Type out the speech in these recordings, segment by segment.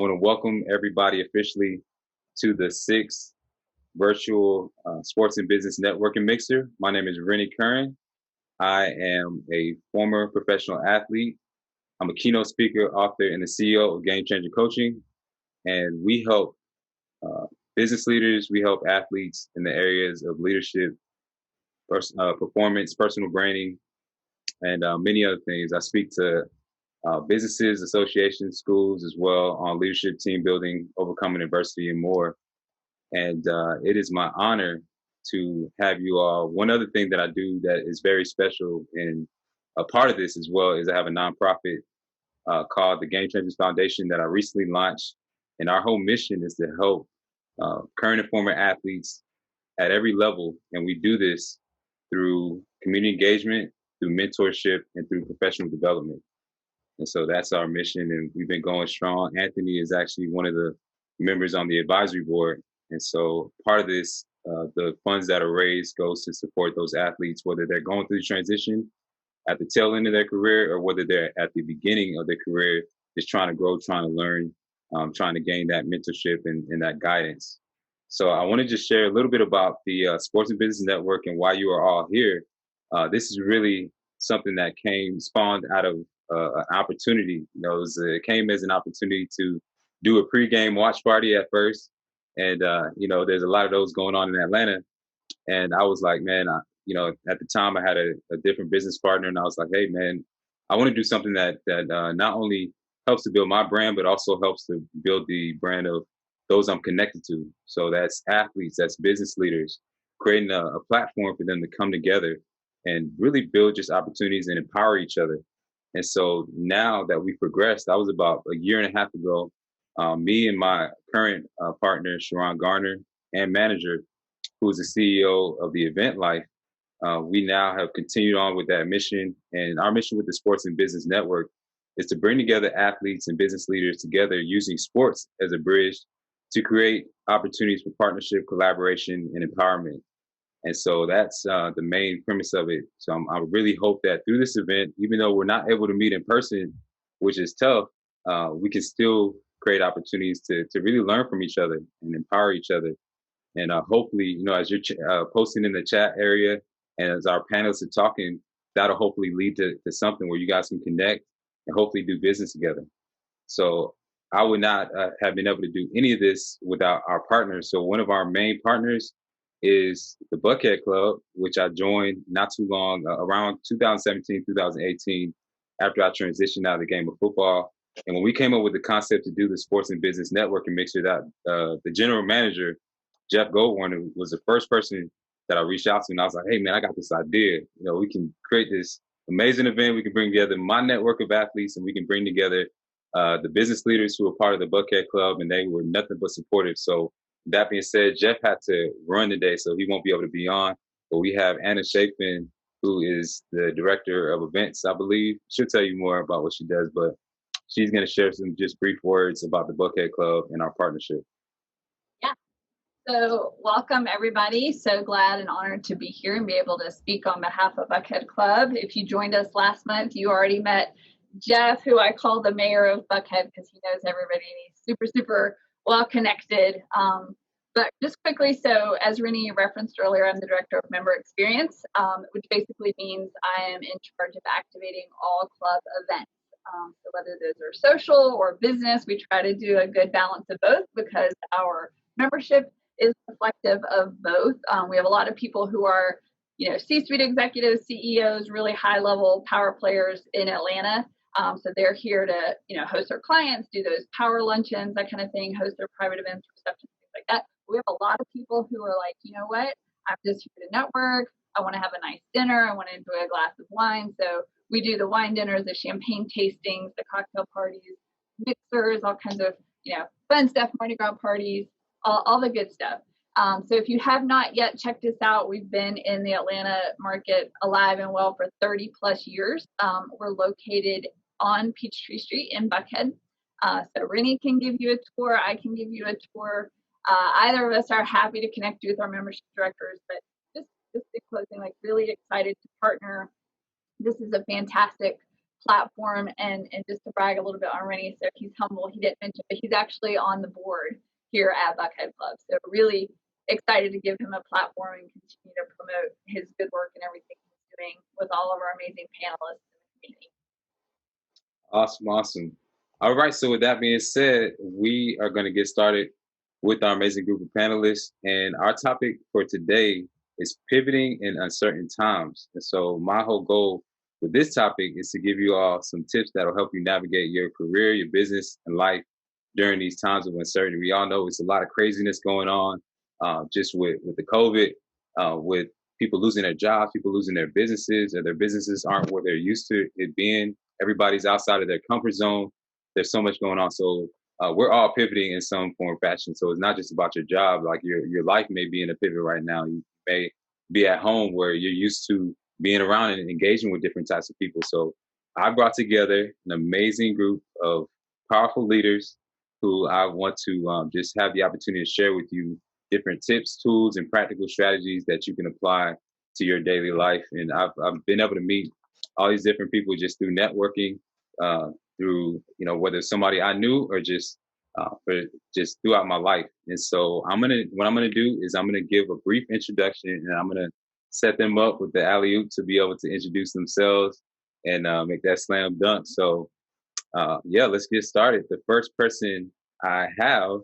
I want to welcome everybody officially to the sixth virtual sports and business networking mixer. My name is Rennie Curran. I am a former professional athlete. I'm a keynote speaker, author, and the CEO of Game Changer Coaching. And we help uh, business leaders, we help athletes in the areas of leadership, performance, personal branding, and many other things. I speak to businesses, associations, schools as well on leadership, team building, overcoming adversity, and more. And it is my honor to have you all. One other thing that I do that is very special, and a part of this as well, is I have a nonprofit called the Game Changers Foundation that I recently launched. And our whole mission is to help current and former athletes at every level. And we do this through community engagement, through mentorship, and through professional development. And so that's our mission, and we've been going strong. Anthony is actually one of the members on the advisory board. And so part of this, the funds that are raised goes to support those athletes, whether they're going through the transition at the tail end of their career or whether they're at the beginning of their career, just trying to grow, trying to learn, trying to gain that mentorship and that guidance. So I want to just share a little bit about the Sports and Business Network and why you are all here. This is really something that spawned out of an opportunity. It came as an opportunity to do a pregame watch party at first, and there's a lot of those going on in Atlanta. And I was like, man, at the time I had a different business partner, and I was like, hey, man, I want to do something that not only helps to build my brand, but also helps to build the brand of those I'm connected to. So that's athletes, that's business leaders, creating a platform for them to come together and really build just opportunities and empower each other. And so now that we've progressed, that was about a year and a half ago. Me and my current partner, Sharon Garner, and manager, who is the CEO of the Event Life, we now have continued on with that mission. And our mission with the Sports and Business Network is to bring together athletes and business leaders together using sports as a bridge to create opportunities for partnership, collaboration, and empowerment. And so that's the main premise of it. So I really hope that through this event, even though we're not able to meet in person, which is tough, we can still create opportunities to really learn from each other and empower each other. And hopefully, as you're posting in the chat area and as our panelists are talking, that'll hopefully lead to something where you guys can connect and hopefully do business together. So I would not have been able to do any of this without our partners. So one of our main partners is the Buckhead Club, which I joined not too long, around 2017, 2018, after I transitioned out of the game of football. And when we came up with the concept to do the Sports and Business Networking mixer, that the general manager, Jeff Goldwarner, was the first person that I reached out to. And I was like, hey, man, I got this idea. We can create this amazing event. We can bring together my network of athletes, and we can bring together the business leaders who are part of the Buckhead Club, and they were nothing but supportive. So that being said, Jeff had to run today, so he won't be able to be on. But we have Anna Chapin, who is the director of events, I believe. She'll tell you more about what she does, but she's going to share some just brief words about the Buckhead Club and our partnership. Yeah. So welcome, everybody. So glad and honored to be here and be able to speak on behalf of Buckhead Club. If you joined us last month, you already met Jeff, who I call the mayor of Buckhead because he knows everybody and he's super, super well connected. But just quickly, so as Rennie referenced earlier, I'm the director of member experience, which basically means I am in charge of activating all club events. So whether those are social or business, we try to do a good balance of both because our membership is reflective of both. We have a lot of people who are, C-suite executives, CEOs, really high-level power players in Atlanta. So they're here to, host their clients, do those power luncheons, that kind of thing, host their private events, receptions, things like that. We have a lot of people who are like, you know what, I'm just here to network. I want to have a nice dinner. I want to enjoy a glass of wine. So we do the wine dinners, the champagne tastings, the cocktail parties, mixers, all kinds of, fun stuff, Mardi Gras parties, all the good stuff. So if you have not yet checked us out, we've been in the Atlanta market alive and well for 30 plus years. We're located on Peachtree Street in Buckhead. So Rennie can give you a tour. I can give you a tour. Either of us are happy to connect you with our membership directors, but just in closing, really excited to partner. This is a fantastic platform. And just to brag a little bit on Rennie, so he's humble, he didn't mention, but he's actually on the board here at Buckhead Club. So really excited to give him a platform and continue to promote his good work and everything he's doing with all of our amazing panelists in the community. Awesome, awesome. All right, so with that being said, we are going to get started with our amazing group of panelists. And our topic for today is pivoting in uncertain times. And so my whole goal with this topic is to give you all some tips that will help you navigate your career, your business, and life during these times of uncertainty. We all know it's a lot of craziness going on, just with the COVID, with people losing their jobs, people losing their businesses, or their businesses aren't what they're used to it being. Everybody's outside of their comfort zone. There's so much going on. So we're all pivoting in some form or fashion. So it's not just about your job. Like your life may be in a pivot right now. You may be at home where you're used to being around and engaging with different types of people. So I brought together an amazing group of powerful leaders who I want to just have the opportunity to share with you different tips, tools, and practical strategies that you can apply to your daily life. And I've been able to meet all these different people just through networking, through, you know, whether it's somebody I knew or just throughout my life. And so what I'm gonna do is I'm gonna give a brief introduction, and I'm gonna set them up with the alley-oop to be able to introduce themselves and make that slam dunk. So yeah, let's get started. The first person I have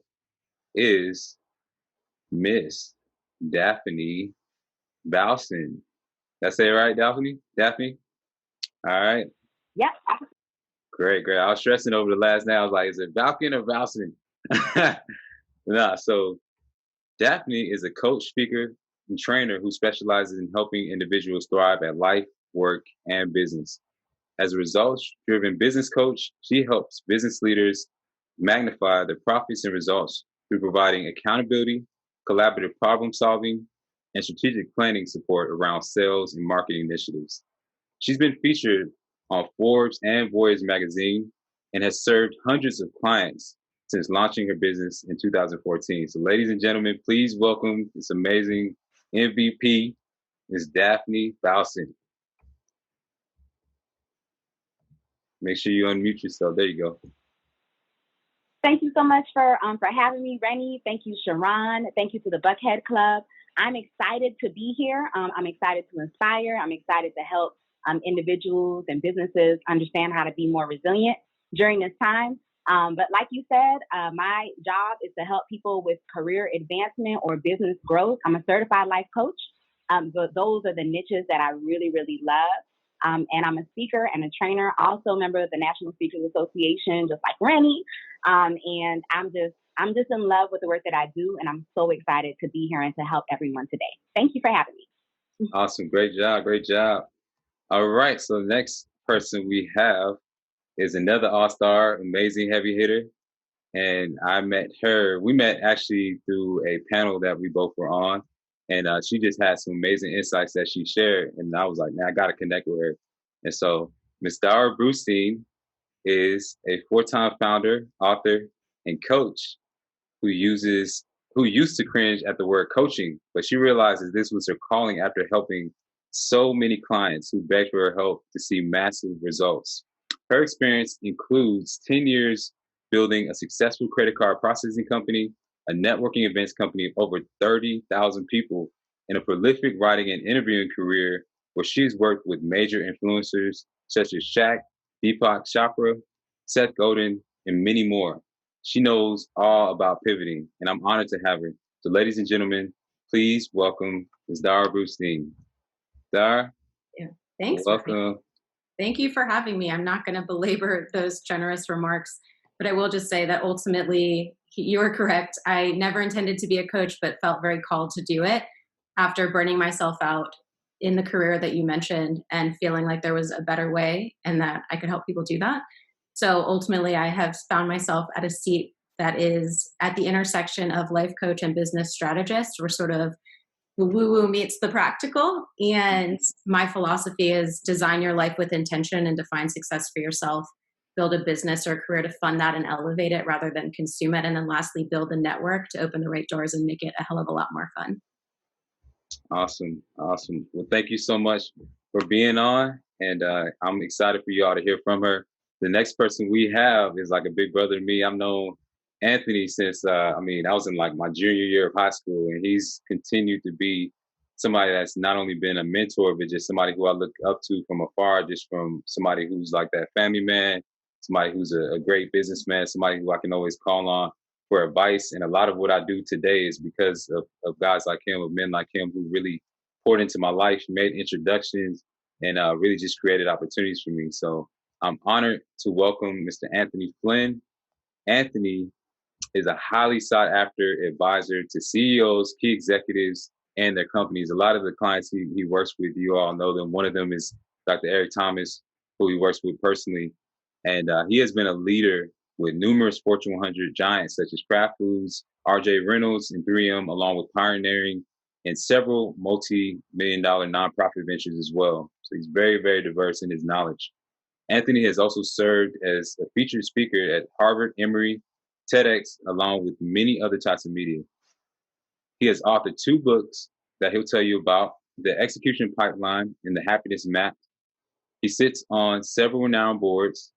is Miss Daphne Valcin. Did I say it right, Daphne? Daphne? All right. Yeah. Great. I was stressing over the last name. I was like, is it Valcin or Valcin? Nah, so Daphne is a coach, speaker, and trainer who specializes in helping individuals thrive at life, work, and business. As a results-driven business coach, she helps business leaders magnify their profits and results through providing accountability, collaborative problem solving, and strategic planning support around sales and marketing initiatives. She's been featured on Forbes and Voyage magazine and has served hundreds of clients since launching her business in 2014. So ladies and gentlemen, please welcome this amazing MVP, Ms. Daphne Valcin. Make sure you unmute yourself. There you go. Thank you so much for having me, Rennie. Thank you, Sharon. Thank you to the Buckhead Club. I'm excited to be here. I'm excited to inspire. I'm excited to help individuals and businesses understand how to be more resilient during this time. But like you said, my job is to help people with career advancement or business growth. I'm a certified life coach. But those are the niches that I really, really love. And I'm a speaker and a trainer, also a member of the National Speakers Association, just like Rennie. And I'm just in love with the work that I do, and I'm so excited to be here and to help everyone today. Thank you for having me. Awesome, great job. All right, so the next person we have is another all-star, amazing heavy hitter, and we met actually through a panel that we both were on. And she just had some amazing insights that she shared. And I was like, man, I got to connect with her. And so Ms. Darrah Brustein is a 4-time founder, author, and coach who used to cringe at the word coaching, but she realizes this was her calling after helping so many clients who begged for her help to see massive results. Her experience includes 10 years building a successful credit card processing company, a networking events company of over 30,000 people, and a prolific writing and interviewing career where she's worked with major influencers such as Shaq, Deepak Chopra, Seth Godin, and many more. She knows all about pivoting, and I'm honored to have her. So ladies and gentlemen, please welcome Ms. Darrah Brustein. Darrah? Yeah, thanks. Welcome. Thank you for having me. I'm not going to belabor those generous remarks, but I will just say that ultimately, you are correct. I never intended to be a coach, but felt very called to do it after burning myself out in the career that you mentioned and feeling like there was a better way and that I could help people do that. So ultimately, I have found myself at a seat that is at the intersection of life coach and business strategist. We're sort of the woo-woo meets the practical. And my philosophy is design your life with intention and define success for yourself. Build a business or a career to fund that and elevate it rather than consume it. And then lastly, build a network to open the right doors and make it a hell of a lot more fun. Awesome. Well, thank you so much for being on, and I'm excited for y'all to hear from her. The next person we have is like a big brother to me. I've known Anthony since I was in like my junior year of high school, and he's continued to be somebody that's not only been a mentor, but just somebody who I look up to from afar, just from somebody who's like that family man, somebody who's a great businessman, somebody who I can always call on for advice. And a lot of what I do today is because of guys like him, of men like him who really poured into my life, made introductions, and really just created opportunities for me. So I'm honored to welcome Mr. Anthony Flynn. Anthony is a highly sought after advisor to CEOs, key executives, and their companies. A lot of the clients he works with, you all know them. One of them is Dr. Eric Thomas, who he works with personally. And he has been a leader with numerous Fortune 100 giants such as Kraft Foods, RJ Reynolds, and 3M, along with pioneering in several multi-million-dollar nonprofit ventures as well. So he's very, very diverse in his knowledge. Anthony has also served as a featured speaker at Harvard, Emory, TEDx, along with many other types of media. He has authored 2 books that he'll tell you about: The Execution Pipeline and The Happiness Map. He sits on several renowned boards,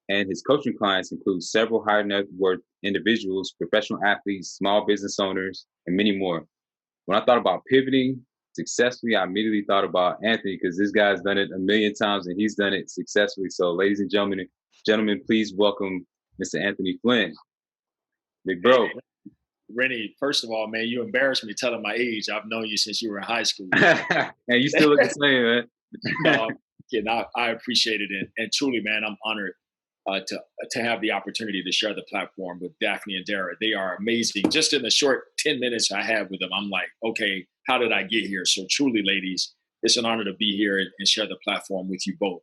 and his coaching clients include several high net worth individuals, professional athletes, small business owners, and many more. When I thought about pivoting successfully, I immediately thought about Anthony, because this guy's done it a million times and he's done it successfully. So ladies and gentlemen, please welcome Mr. Anthony Flynn. Big bro. Rennie, first of all, man, you embarrassed me telling my age. I've known you since you were in high school. And you still look the same, man. I appreciate it. And truly, man, I'm honored to have the opportunity to share the platform with Daphne and Darrah. They are amazing. Just in the short 10 minutes I have with them, I'm like, okay, how did I get here? So truly, ladies, it's an honor to be here and share the platform with you both.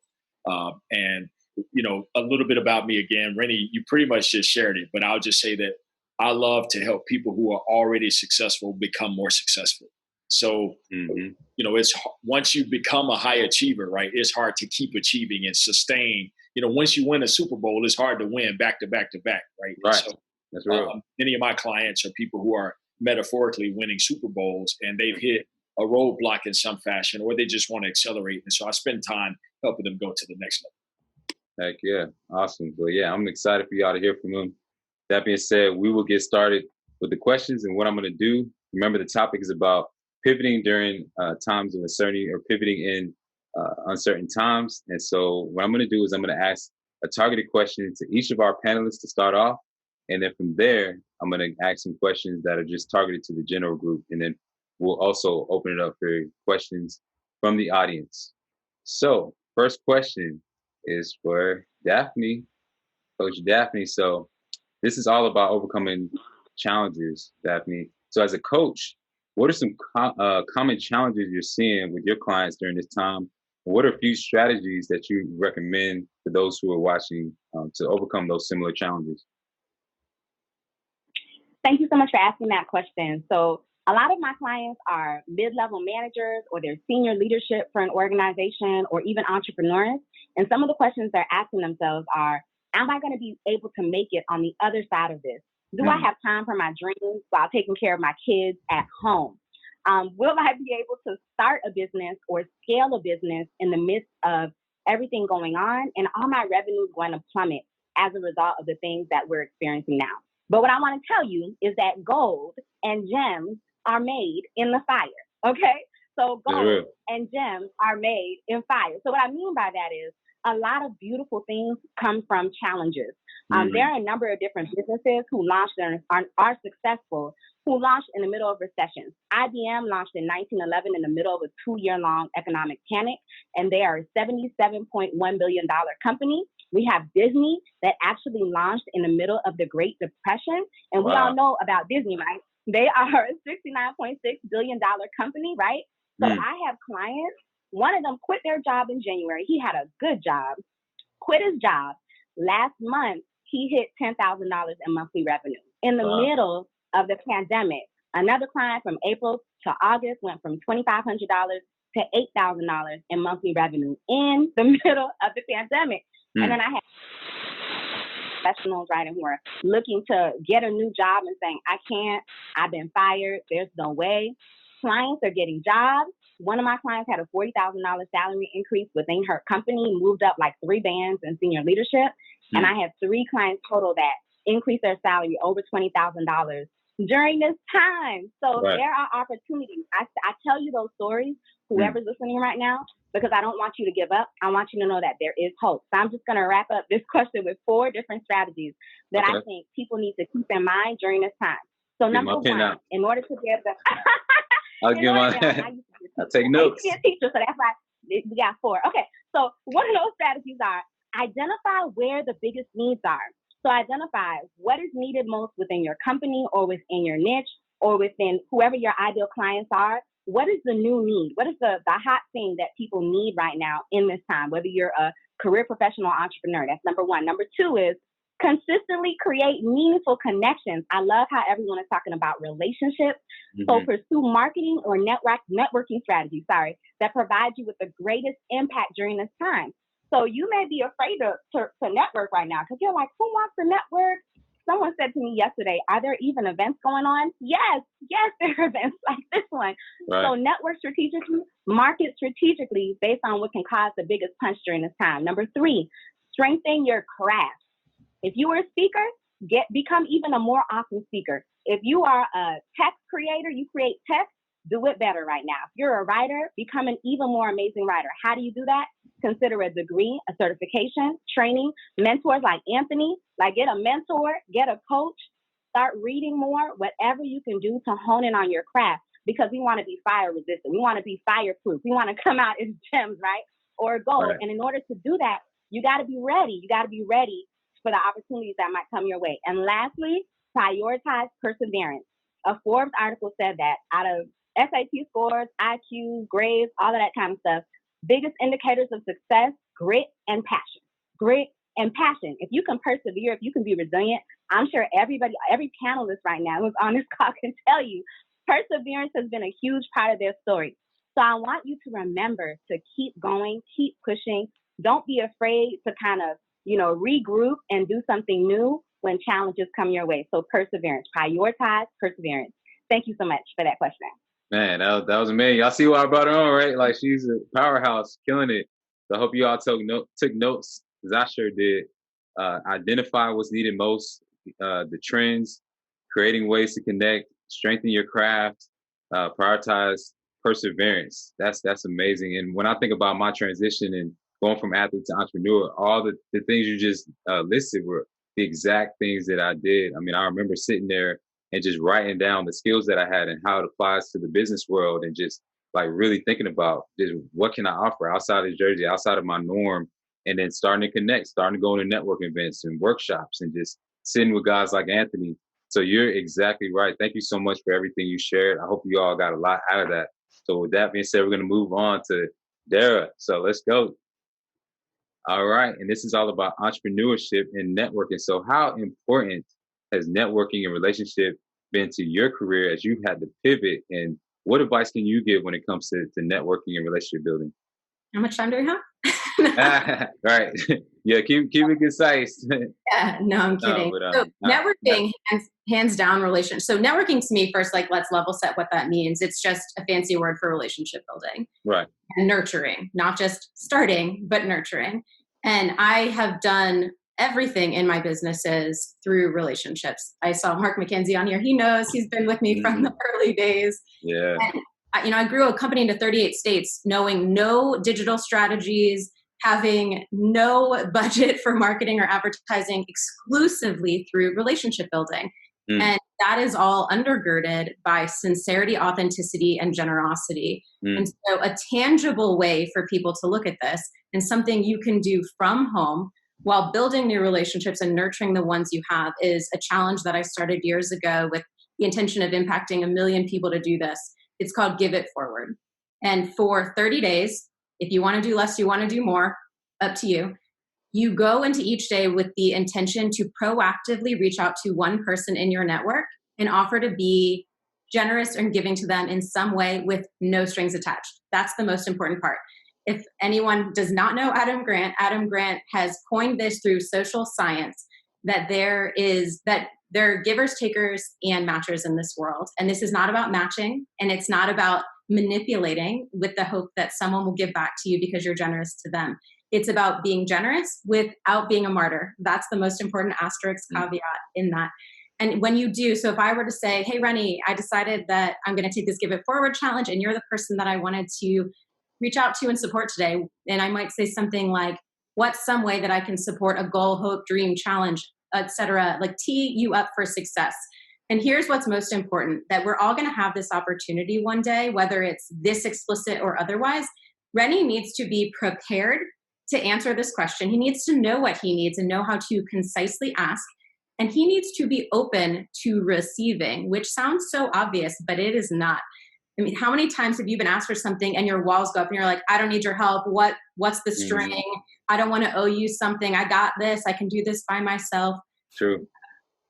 And, you know, a little bit about me again. Rennie, you pretty much just shared it, but I'll just say that I love to help people who are already successful become more successful. So, you know, it's once you become a high achiever, right, it's hard to keep achieving and sustain. You know, once you win a Super Bowl, it's hard to win back to back to back, right? Right. So, that's real. Many of my clients are people who are metaphorically winning Super Bowls, and they've hit a roadblock in some fashion, or they just want to accelerate. And so I spend time helping them go to the next level. Heck yeah. Awesome. So yeah, I'm excited for y'all to hear from him. That being said, we will get started with the questions. And what I'm going to do, remember the topic is about pivoting during times of uncertainty, or pivoting in uncertain times. And so what I'm going to do is I'm going to ask a targeted question to each of our panelists to start off. And then from there, I'm going to ask some questions that are just targeted to the general group. And then we'll also open it up for questions from the audience. So first question is for Daphne, Coach Daphne. So this is all about overcoming challenges, Daphne. So as a coach, what are some common challenges you're seeing with your clients during this time? What are a few strategies that you recommend for those who are watching to overcome those similar challenges? Thank you so much for asking that question. So a lot of my clients are mid-level managers, or they're senior leadership for an organization, or even entrepreneurs. And some of the questions they're asking themselves are, am I going to be able to make it on the other side of this? Do I have time for my dreams while taking care of my kids at home? Will I be able to start a business or scale a business in the midst of everything going on? And are my revenues going to plummet as a result of the things that we're experiencing now? But what I want to tell you is that gold and gems are made in the fire, okay? So gold and gems are made in fire. So what I mean by that is, a lot of beautiful things come from challenges. There are a number of different businesses who launched and are successful, who launched in the middle of recessions. IBM launched in 1911 in the middle of a 2-year-long economic panic, and they are a $77.1 billion company. We have Disney that actually launched in the middle of the Great Depression, and we all know about Disney, right? They are a $69.6 billion company, right? So I have clients. One of them quit their job in January. He had a good job, quit his job. Last month, he hit $10,000 in monthly revenue in the middle of the pandemic. Another client from April to August went from $2,500 to $8,000 in monthly revenue in the middle of the pandemic. And then I have professionals, right, who are looking to get a new job and saying, I can't, I've been fired, there's no way. Clients are getting jobs, One of my clients had a $40,000 salary increase within her company, moved up like 3 bands in senior leadership. And I have 3 clients total that increased their salary over $20,000 during this time. So there are opportunities. I tell you those stories, whoever's listening right now, because I don't want you to give up. I want you to know that there is hope. So I'm just going to wrap up this question with 4 different strategies that I think people need to keep in mind during this time. So number 1, in order to be able to, I'll take notes. I used to be a teacher, so that's why we got 4. Okay, so one of those strategies are identify where the biggest needs are. So identify what is needed most within your company or within your niche or within whoever your ideal clients are. What is the new need? What is the hot thing that people need right now in this time, whether you're a career professional or entrepreneur? That's number 1. Number 2 is consistently create meaningful connections. I love how everyone is talking about relationships. So pursue marketing or networking strategies, that provide you with the greatest impact during this time. So you may be afraid to network right now because you're like, who wants to network? Someone said to me yesterday, are there even events going on? Yes, there are events like this one. So network strategically, market strategically based on what can cause the biggest punch during this time. Number 3, strengthen your craft. If you are a speaker, become even a more awesome speaker. If you are a text creator, you create text, do it better right now. If you're a writer, become an even more amazing writer. How do you do that? Consider a degree, a certification, training, mentors like Anthony, get a mentor, get a coach, start reading more, whatever you can do to hone in on your craft, because we want to be fire resistant. We want to be fireproof. We want to come out as gems, or gold. And in order to do that, you got to be ready. You got to be ready for the opportunities that might come your way. And lastly, prioritize perseverance. A Forbes article said that out of SAT scores, IQ, grades, all of that kind of stuff, biggest indicators of success, grit and passion. Grit and passion. If you can persevere, if you can be resilient, I'm sure every panelist right now who's on this call can tell you perseverance has been a huge part of their story. So I want you to remember to keep going, keep pushing. Don't be afraid to kind of, regroup and do something new when challenges come your way. So perseverance, prioritize perseverance. Thank you so much for that question. Man, that was amazing. Y'all see why I brought her on, right? Like, she's a powerhouse, killing it. So I hope you all took notes, as I sure did. Identify what's needed most, the trends, creating ways to connect, strengthen your craft, prioritize perseverance. That's amazing. And when I think about my transition and going from athlete to entrepreneur, all the things you just listed were the exact things that I did. I mean, I remember sitting there and just writing down the skills that I had and how it applies to the business world, and just really thinking about just what can I offer outside of Jersey, outside of my norm, and then starting to connect, starting to go to network events and workshops and just sitting with guys like Anthony. So you're exactly right. Thank you so much for everything you shared. I hope you all got a lot out of that. So with that being said, we're going to move on to Darrah. So let's go. All right. And this is all about entrepreneurship and networking. So how important has networking and relationship been to your career as you've had to pivot? And what advice can you give when it comes to networking and relationship building? How much time do we have? Right. Yeah, keep it concise. Yeah, no, I'm kidding. So networking, hands down, relation. So networking to me, first, let's level set what that means. It's just a fancy word for relationship building. Right. And nurturing, not just starting, but nurturing. And I have done everything in my businesses through relationships. I saw Mark McKenzie on here. He knows, he's been with me from the early days. Yeah. And, I grew a company into 38 states, knowing no digital strategies, having no budget for marketing or advertising, exclusively through relationship building. And that is all undergirded by sincerity, authenticity, and generosity. And so a tangible way for people to look at this, and something you can do from home while building new relationships and nurturing the ones you have, is a challenge that I started years ago with the intention of impacting 1 million people to do this. It's called Give It Forward. And for 30 days, if you want to do less, you want to do more, up to you. You go into each day with the intention to proactively reach out to one person in your network and offer to be generous and giving to them in some way with no strings attached. That's the most important part. If anyone does not know Adam Grant has coined this through social science, that there are givers, takers, and matchers in this world. And this is not about matching, and it's not about manipulating with the hope that someone will give back to you because you're generous to them. It's about being generous without being a martyr. That's the most important asterisk caveat in that. And when you do, so if I were to say, hey, Rennie, I decided that I'm going to take this Give It Forward challenge, and you're the person that I wanted to reach out to and support today. And I might say something like, what's some way that I can support a goal, hope, dream, challenge, etc., like tee you up for success. And here's what's most important, that we're all going to have this opportunity one day, whether it's this explicit or otherwise. Rennie needs to be prepared to answer this question. He needs to know what he needs and know how to concisely ask. And he needs to be open to receiving, which sounds so obvious, but it is not. I mean, how many times have you been asked for something and your walls go up and you're like, I don't need your help. What's the string? I don't want to owe you something. I got this. I can do this by myself. True.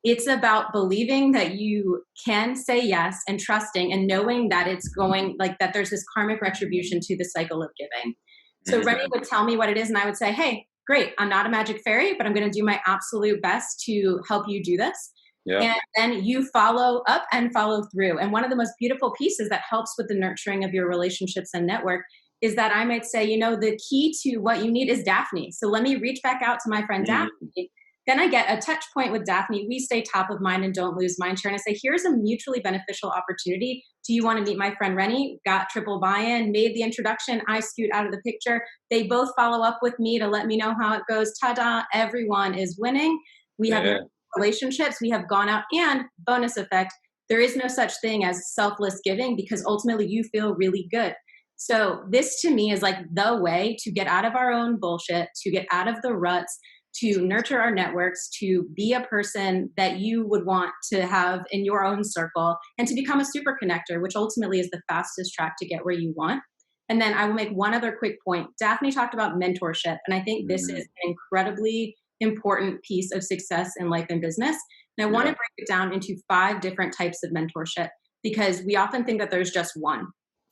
It's about believing that you can say yes and trusting and knowing that it's going, like that there's this karmic retribution to the cycle of giving. So Rennie would tell me what it is and I would say, hey, great, I'm not a magic fairy, but I'm going to do my absolute best to help you do this. Yeah. And then you follow up and follow through. And one of the most beautiful pieces that helps with the nurturing of your relationships and network is that I might say, the key to what you need is Daphne. So let me reach back out to my friend Daphne. Then I get a touch point with Daphne. We stay top of mind and don't lose mind share. And I say, here's a mutually beneficial opportunity. Do you want to meet my friend Rennie? Got triple buy-in, made the introduction. I scoot out of the picture. They both follow up with me to let me know how it goes. Ta-da, everyone is winning. We have relationships. We have gone out, and bonus effect, there is no such thing as selfless giving because ultimately you feel really good. So this to me is like the way to get out of our own bullshit, to get out of the ruts, to nurture our networks, to be a person that you would want to have in your own circle, and to become a super connector, which ultimately is the fastest track to get where you want. And then I will make one other quick point. Daphne talked about mentorship, and I think this is an incredibly important piece of success in life and business. And I want to break it down into 5 different types of mentorship because we often think that there's just one.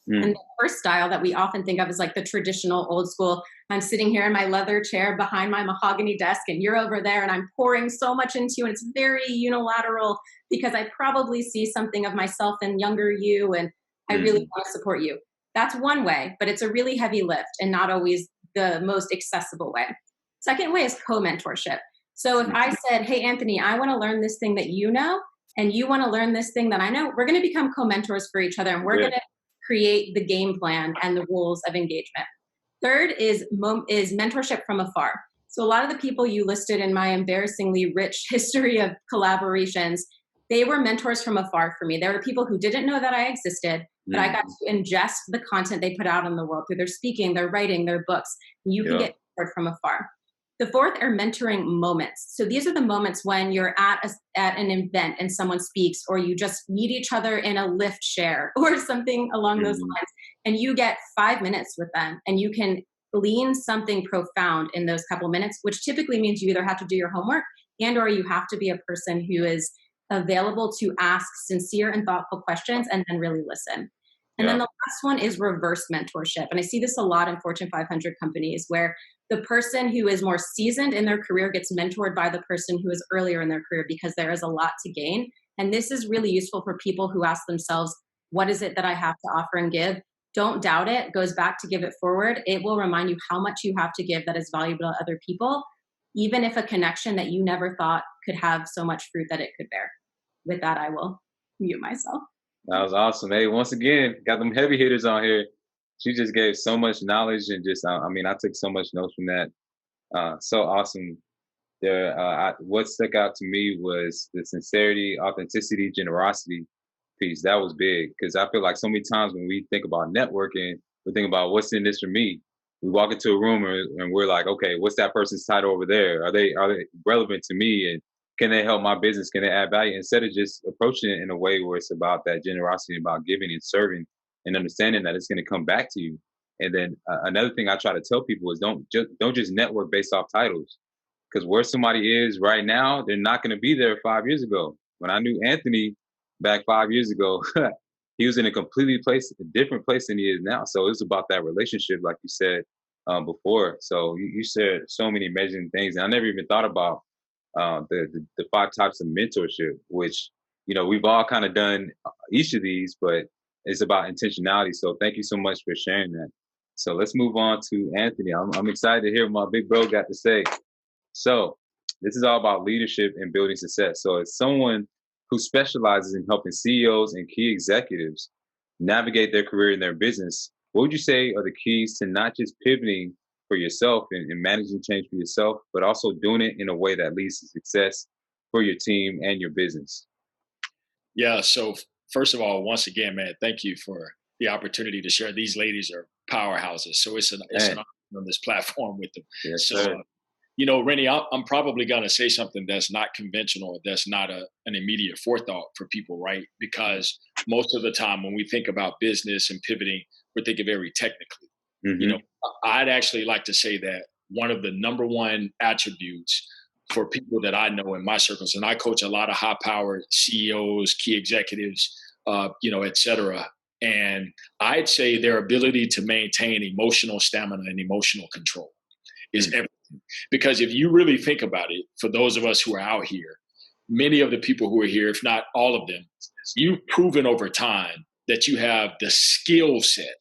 And the first style that we often think of is like the traditional old school. I'm sitting here in my leather chair behind my mahogany desk and you're over there and I'm pouring so much into you and it's very unilateral because I probably see something of myself in younger you and I really want to support you. That's one way, but it's a really heavy lift and not always the most accessible way. Second way is co-mentorship. So if I said, hey, Anthony, I want to learn this thing that you know and you want to learn this thing that I know, we're going to become co-mentors for each other and we're going to create the game plan and the rules of engagement. Third is mentorship from afar. So a lot of the people you listed in my embarrassingly rich history of collaborations, they were mentors from afar for me. They were people who didn't know that I existed, but I got to ingest the content they put out in the world through their speaking, their writing, their books. You can get mentored from afar. The fourth are mentoring moments. So these are the moments when you're at an event and someone speaks, or you just meet each other in a lift share or something along those lines, and you get 5 minutes with them and you can glean something profound in those couple minutes, which typically means you either have to do your homework and or you have to be a person who is available to ask sincere and thoughtful questions and then really listen. And then the last one is reverse mentorship. And I see this a lot in Fortune 500 companies where the person who is more seasoned in their career gets mentored by the person who is earlier in their career because there is a lot to gain. And this is really useful for people who ask themselves, what is it that I have to offer and give? Don't doubt it. It goes back to Give It Forward. It will remind you how much you have to give that is valuable to other people, even if a connection that you never thought could have so much fruit that it could bear. With that, I will mute myself. That was awesome. Hey, once again, got them heavy hitters on here. She just gave so much knowledge and just, I took so much notes from that. So awesome. What stuck out to me was the sincerity, authenticity, generosity piece. That was big because I feel like so many times when we think about networking, we think about what's in this for me. We walk into a room and we're like, okay, what's that person's title over there? Are they relevant to me? And can they help my business? Can they add value? Instead of just approaching it in a way where it's about that generosity, about giving and serving and understanding that it's going to come back to you. And then another thing I try to tell people is don't just network based off titles, because where somebody is right now, they're not going to be there 5 years ago. When I knew Anthony back 5 years ago, he was in a different place than he is now. So it's about that relationship, like you said before. So you said so many amazing things. And I never even thought about the 5 types of mentorship, which, we've all kind of done each of these, but it's about intentionality. So thank you so much for sharing that. So let's move on to Anthony. I'm excited to hear what my big bro got to say. So this is all about leadership and building success. So as someone who specializes in helping CEOs and key executives navigate their career and their business, what would you say are the keys to not just pivoting for yourself and managing change for yourself, but also doing it in a way that leads to success for your team and your business? Yeah. So first of all, once again, man, thank you for the opportunity to share. These ladies are powerhouses. So it's an honor on this platform with them. Yes, so, sir. Rennie, I'm probably going to say something that's not conventional, that's not an immediate forethought for people, right? Because most of the time when we think about business and pivoting, we're thinking very technically. Mm-hmm. I'd actually like to say that one of the number one attributes for people that I know in my circles, and I coach a lot of high-powered CEOs, key executives, et cetera. And I'd say their ability to maintain emotional stamina and emotional control is everything. Because if you really think about it, for those of us who are out here, many of the people who are here, if not all of them, you've proven over time that you have the skill set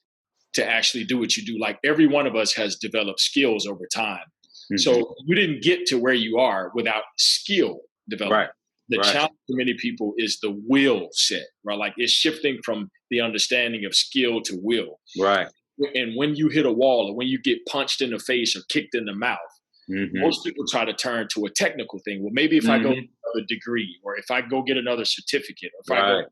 to actually do what you do. Like every one of us has developed skills over time. Mm-hmm. So you didn't get to where you are without skill development. Right. The challenge for many people is the will set, right? Like it's shifting from the understanding of skill to will. Right. And when you hit a wall or when you get punched in the face or kicked in the mouth, most people try to turn to a technical thing. Well, maybe if I go get another degree, or if I go get another certificate, or if I go,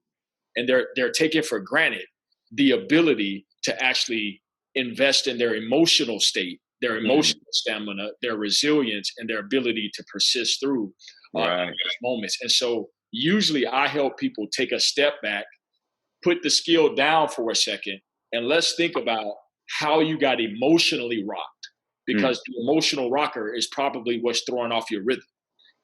and they're taking for granted the ability to actually invest in their emotional state, their emotional stamina, their resilience, and their ability to persist through those moments. And so usually I help people take a step back, put the skill down for a second, and let's think about how you got emotionally rocked, because the emotional rocker is probably what's throwing off your rhythm,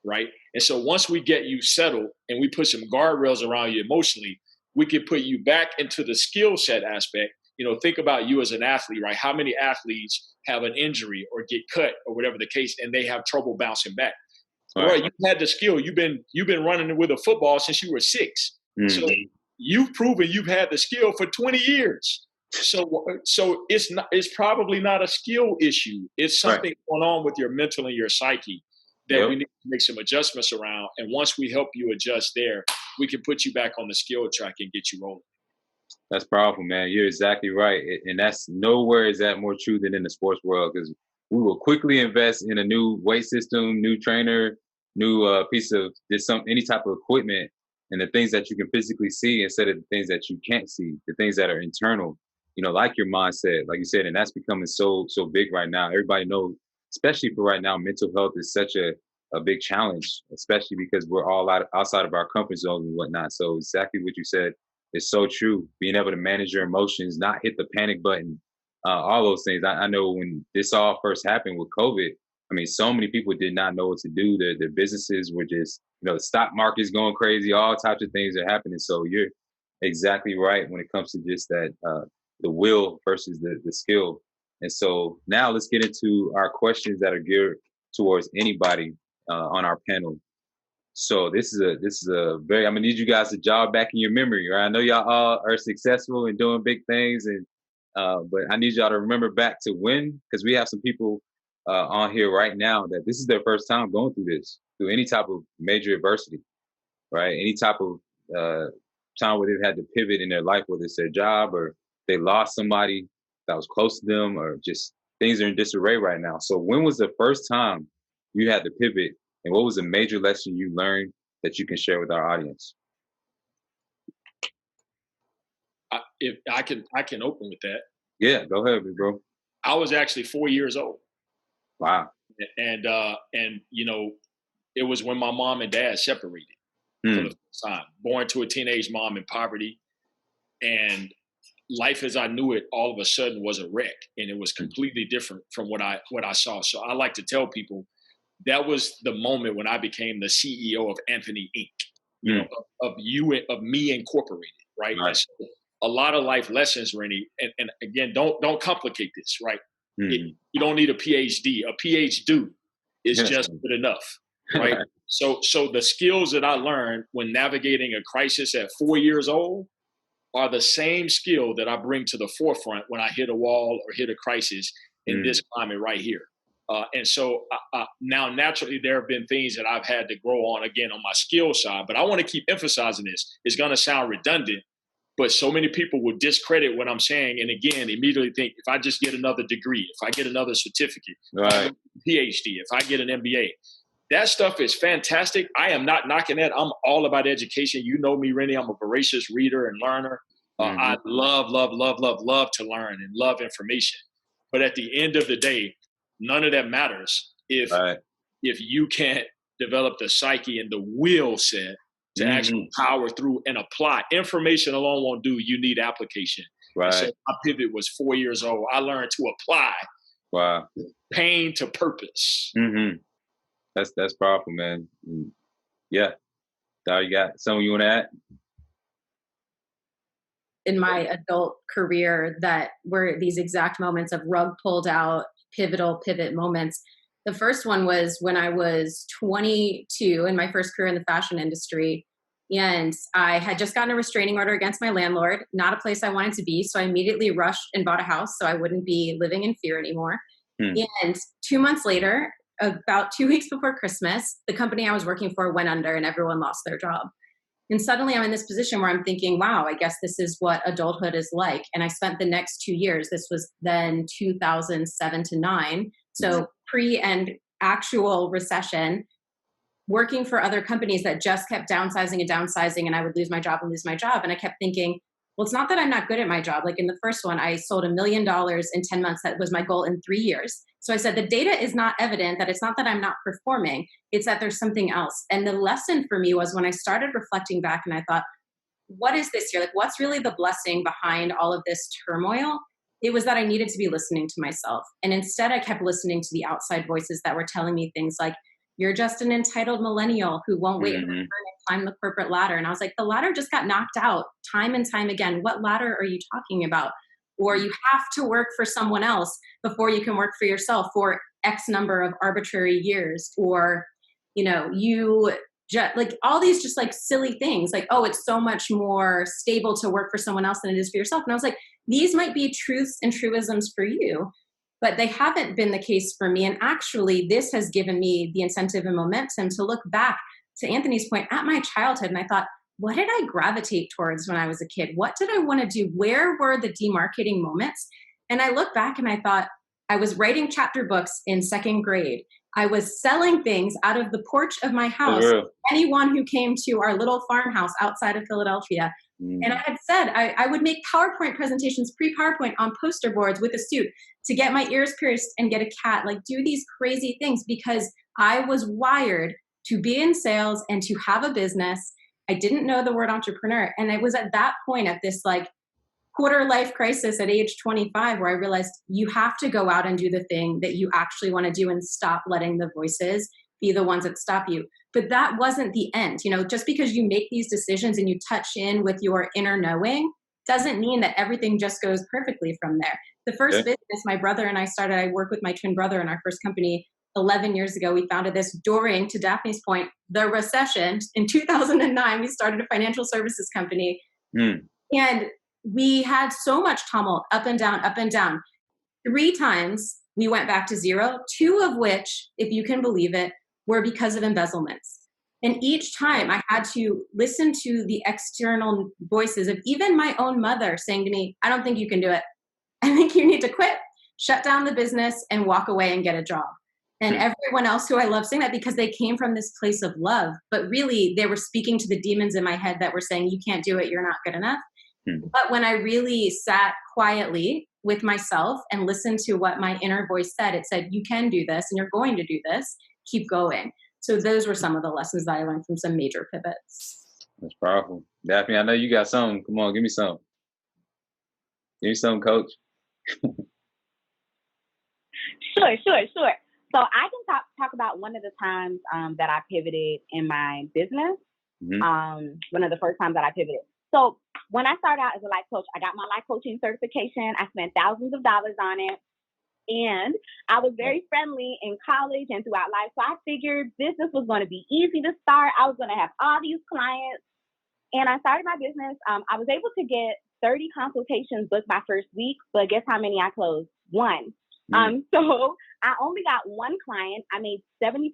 right? And so once we get you settled and we put some guardrails around you emotionally, we can put you back into the skill set aspect. Think about you as an athlete, right? How many athletes have an injury or get cut or whatever the case, and they have trouble bouncing back? Right. You had the skill. You've been running with a football since you were 6. So you've proven you've had the skill for 20 years. So it's probably not a skill issue. It's something going on with your mental and your psyche that we need to make some adjustments around. And once we help you adjust there, we can put you back on the skill track and get you rolling. That's powerful, man. You're exactly right. And that's nowhere is that more true than in the sports world, because we will quickly invest in a new weight system, new trainer, new piece of any type of equipment, and the things that you can physically see instead of the things that you can't see, the things that are internal, like your mindset, like you said, and that's becoming so big right now. Everybody knows, especially for right now, mental health is such a big challenge, especially because we're all outside of our comfort zones and whatnot. So exactly what you said is so true. Being able to manage your emotions, not hit the panic button, all those things. I know when this all first happened with COVID, so many people did not know what to do. Their businesses were just, the stock market's going crazy. All types of things are happening. So you're exactly right when it comes to just that, the will versus the skill. And so now let's get into our questions that are geared towards anybody on our panel. So this is a very, I'm gonna need you guys to jog back in your memory, right? I know y'all all are successful in doing big things, and but I need y'all to remember back to when, because we have some people on here right now that this is their first time going through any type of major adversity, right? Any type of time where they've had to pivot in their life, whether it's their job or they lost somebody that was close to them, or just things are in disarray right now. So when was the first time you had to pivot, and what was a major lesson you learned that you can share with our audience? If I can open with that. Yeah, go ahead, bro. I was actually 4 years old. Wow. And it was when my mom and dad separated for the first time. Born to a teenage mom in poverty, and life as I knew it all of a sudden was a wreck, and it was completely different from what I saw. So I like to tell people that was the moment when I became the CEO of Anthony Inc. Of me incorporated, right? So a lot of life lessons, Rennie, and again, don't complicate this, right? You don't need a PhD. A PhD is just good enough, right? So the skills that I learned when navigating a crisis at 4 years old are the same skill that I bring to the forefront when I hit a wall or hit a crisis in this climate right here. And so now naturally there have been things that I've had to grow on again on my skill side, but I want to keep emphasizing this. It's going to sound redundant, but so many people will discredit what I'm saying. And again, immediately think if I just get another degree, if I get another certificate, right. PhD, if I get an MBA, that stuff is fantastic. I am not knocking that. I'm all about education. You know me, Rennie. I'm a voracious reader and learner. I love to learn and love information. But at the end of the day, none of that matters if you can't develop the psyche and the will set to actually power through and apply. Information alone won't do. You need application. Right. So my pivot was 4 years old. I learned to apply pain to purpose. That's powerful, man. Yeah. Darrah, you got something you want to add? In my adult career that were these exact moments of rug pulled out, pivotal pivot moments. The first one was when I was 22 in my first career in the fashion industry. And I had just gotten a restraining order against my landlord, not a place I wanted to be. So I immediately rushed and bought a house so I wouldn't be living in fear anymore. And 2 months later, about 2 weeks before Christmas, the company I was working for went under and everyone lost their job. And suddenly I'm in this position where I'm thinking, wow, I guess this is what adulthood is like. And I spent the next 2 years, this was then 2007 to 9, so pre and actual recession, working for other companies that just kept downsizing and I would lose my job. And I kept thinking, well, it's not that I'm not good at my job. Like in the first one, I sold $1 million in 10 months. That was my goal in 3 years. So I said, the data is not evident that it's not that I'm not performing. It's that there's something else. And the lesson for me was when I started reflecting back and I thought, what is this here? Like, what's really the blessing behind all of this turmoil? It was that I needed to be listening to myself. And instead I kept listening to the outside voices that were telling me things like, you're just an entitled millennial who won't wait for turn and climb the corporate ladder. And I was like, the ladder just got knocked out time and time again. What ladder are you talking about? Or you have to work for someone else before you can work for yourself for X number of arbitrary years. Or, you know, you just like all these just like silly things like, oh, it's so much more stable to work for someone else than it is for yourself. And I was like, these might be truths and truisms for you, but they haven't been the case for me. And actually, this has given me the incentive and momentum to look back to Anthony's point at my childhood. And I thought, what did I gravitate towards when I was a kid? What did I want to do? Where were the demarcating moments? And I look back and I thought, I was writing chapter books in second grade. I was selling things out of the porch of my house. Anyone who came to our little farmhouse outside of Philadelphia. And I had said I would make PowerPoint presentations, pre-PowerPoint on poster boards with a suit to get my ears pierced and get a cat, like do these crazy things because I was wired to be in sales and to have a business. I didn't know the word entrepreneur. And it was at that point at this like quarter life crisis at age 25 where I realized you have to go out and do the thing that you actually want to do and stop letting the voices be the ones that stop you. But that wasn't the end. You know, just because you make these decisions and you touch in with your inner knowing doesn't mean that everything just goes perfectly from there. The first business my brother and I started, I worked with my twin brother in our first company 11 years ago. We founded this during, to Daphne's point, the recession. In 2009, we started a financial services company. And we had so much tumult, up and down, up and down. 3 times we went back to zero, 2 of which, if you can believe it, were because of embezzlements. And each time I had to listen to the external voices of even my own mother saying to me, I don't think you can do it. I think you need to quit, shut down the business and walk away and get a job. And everyone else who I love saying that because they came from this place of love, but really they were speaking to the demons in my head that were saying, you can't do it, you're not good enough. But when I really sat quietly with myself and listened to what my inner voice said, it said, you can do this and you're going to do this, keep going. So those were some of the lessons that I learned from some major pivots. That's powerful. Daphne, I know you got something. Come on, give me some. Give me some, coach. Sure. So I can talk about one of the times that I pivoted in my business. One of the first times that I pivoted. So when I started out as a life coach, I got my life coaching certification. I spent thousands of dollars on it. And I was very friendly in college and throughout life. So I figured business was going to be easy to start. I was going to have all these clients. And I started my business. I was able to get 30 consultations booked my first week, but guess how many I closed? One. So I only got one client. I made $72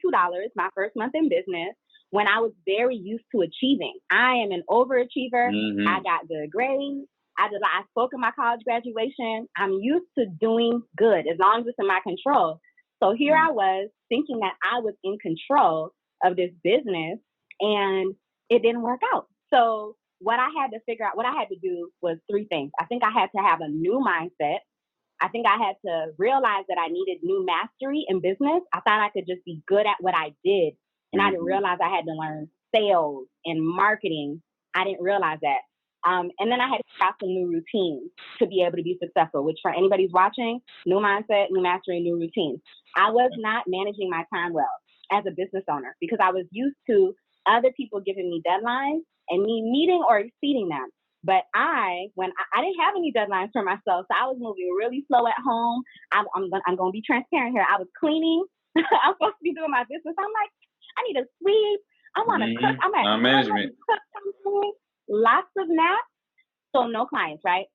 my first month in business when I was very used to achieving. I am an overachiever. I got good grades. I spoke at my college graduation. I'm used to doing good as long as it's in my control. So here I was thinking that I was in control of this business, and it didn't work out. So what I had to do was three things. I think I had to have a new mindset. I think I had to realize that I needed new mastery in business. I thought I could just be good at what I did. And I didn't realize I had to learn sales and marketing. I didn't realize that. And then I had to have some new routines to be able to be successful, which for anybody who's watching, new mindset, new mastery, new routines. I was not managing my time well as a business owner because I was used to other people giving me deadlines and me meeting or exceeding them. But I didn't have any deadlines for myself, so I was moving really slow at home. I'm going to be transparent here. I was cleaning. I'm supposed to be doing my business. I'm like, I need to sleep. I want to cook. I'm at management. Lots of naps, so no clients, right?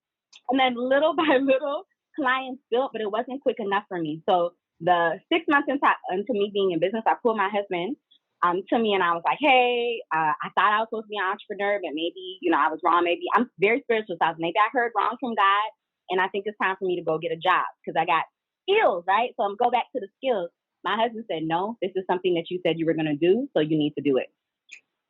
And then little by little, clients built, but it wasn't quick enough for me. So the 6 months into me being in business, I pulled my husband to me, and I was like, hey, I thought I was supposed to be an entrepreneur, but maybe, I was wrong. Maybe I'm very spiritual, so maybe I heard wrong from God, and I think it's time for me to go get a job because I got skills, right? So I'm go back to the skills. My husband said, no, this is something that you said you were going to do, so you need to do it.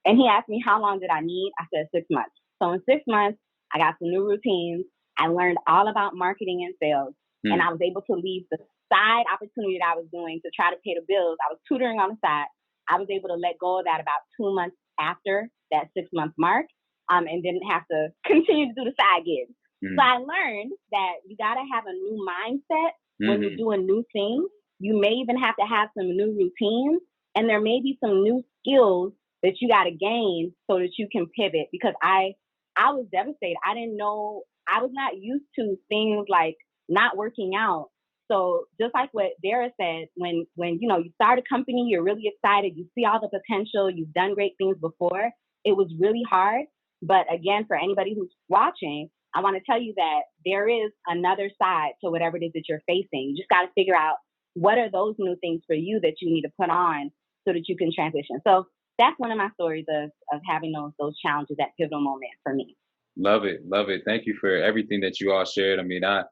And he asked me, how long did I need? I said 6 months. So in 6 months, I got some new routines. I learned all about marketing and sales, and I was able to leave the side opportunity that I was doing to try to pay the bills. I was tutoring on the side. I was able to let go of that about 2 months after that 6 month mark, and didn't have to continue to do the side gigs. So I learned that you got to have a new mindset when you're doing new things. You may even have to have some new routines, and there may be some new skills that you got to gain so that you can pivot. Because I was devastated. I didn't know, I was not used to things like not working out. So just like what Darrah said, when you start a company, you're really excited, you see all the potential, you've done great things before. It was really hard. But again, for anybody who's watching, I want to tell you that there is another side to whatever it is that you're facing. You just got to figure out what are those new things for you that you need to put on so that you can transition. So that's one of my stories of having those challenges, that pivotal moment for me. Love it. Love it. Thank you for everything that you all shared. I mean, I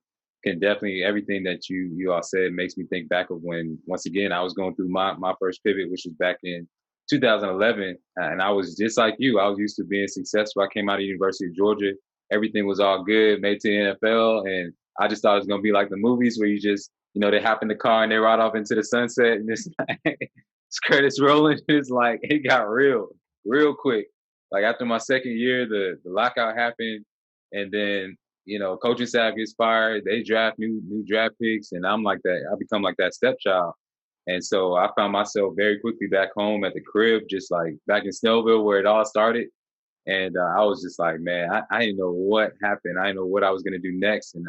can definitely, everything that you all said makes me think back of when, once again, I was going through my first pivot, which was back in 2011. And I was just like you. I was used to being successful. I came out of University of Georgia. Everything was all good, made to the NFL. And I just thought it was going to be like the movies where you just, they hop in the car and they ride off into the sunset. And it's like, it's credits rolling. It's like, it got real quick. Like after my second year, the lockout happened. And then, coaching staff gets fired. They draft new draft picks. And I'm like that. I become like that stepchild. And so I found myself very quickly back home at the crib, just like back in Snellville where it all started. And I was just like, man, I didn't know what happened. I didn't know what I was going to do next. And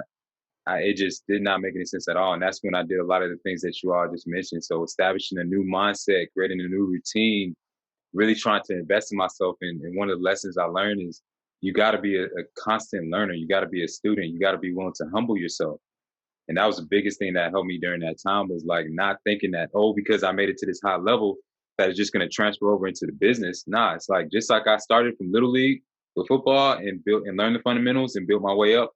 it just did not make any sense at all. And that's when I did a lot of the things that you all just mentioned. So establishing a new mindset, creating a new routine, really trying to invest in myself. And one of the lessons I learned is you got to be a constant learner. You got to be a student. You got to be willing to humble yourself. And that was the biggest thing that helped me during that time, was like not thinking that, because I made it to this high level, that is just going to transfer over into the business. Nah, it's like, just like I started from Little League with football and built and learned the fundamentals and built my way up,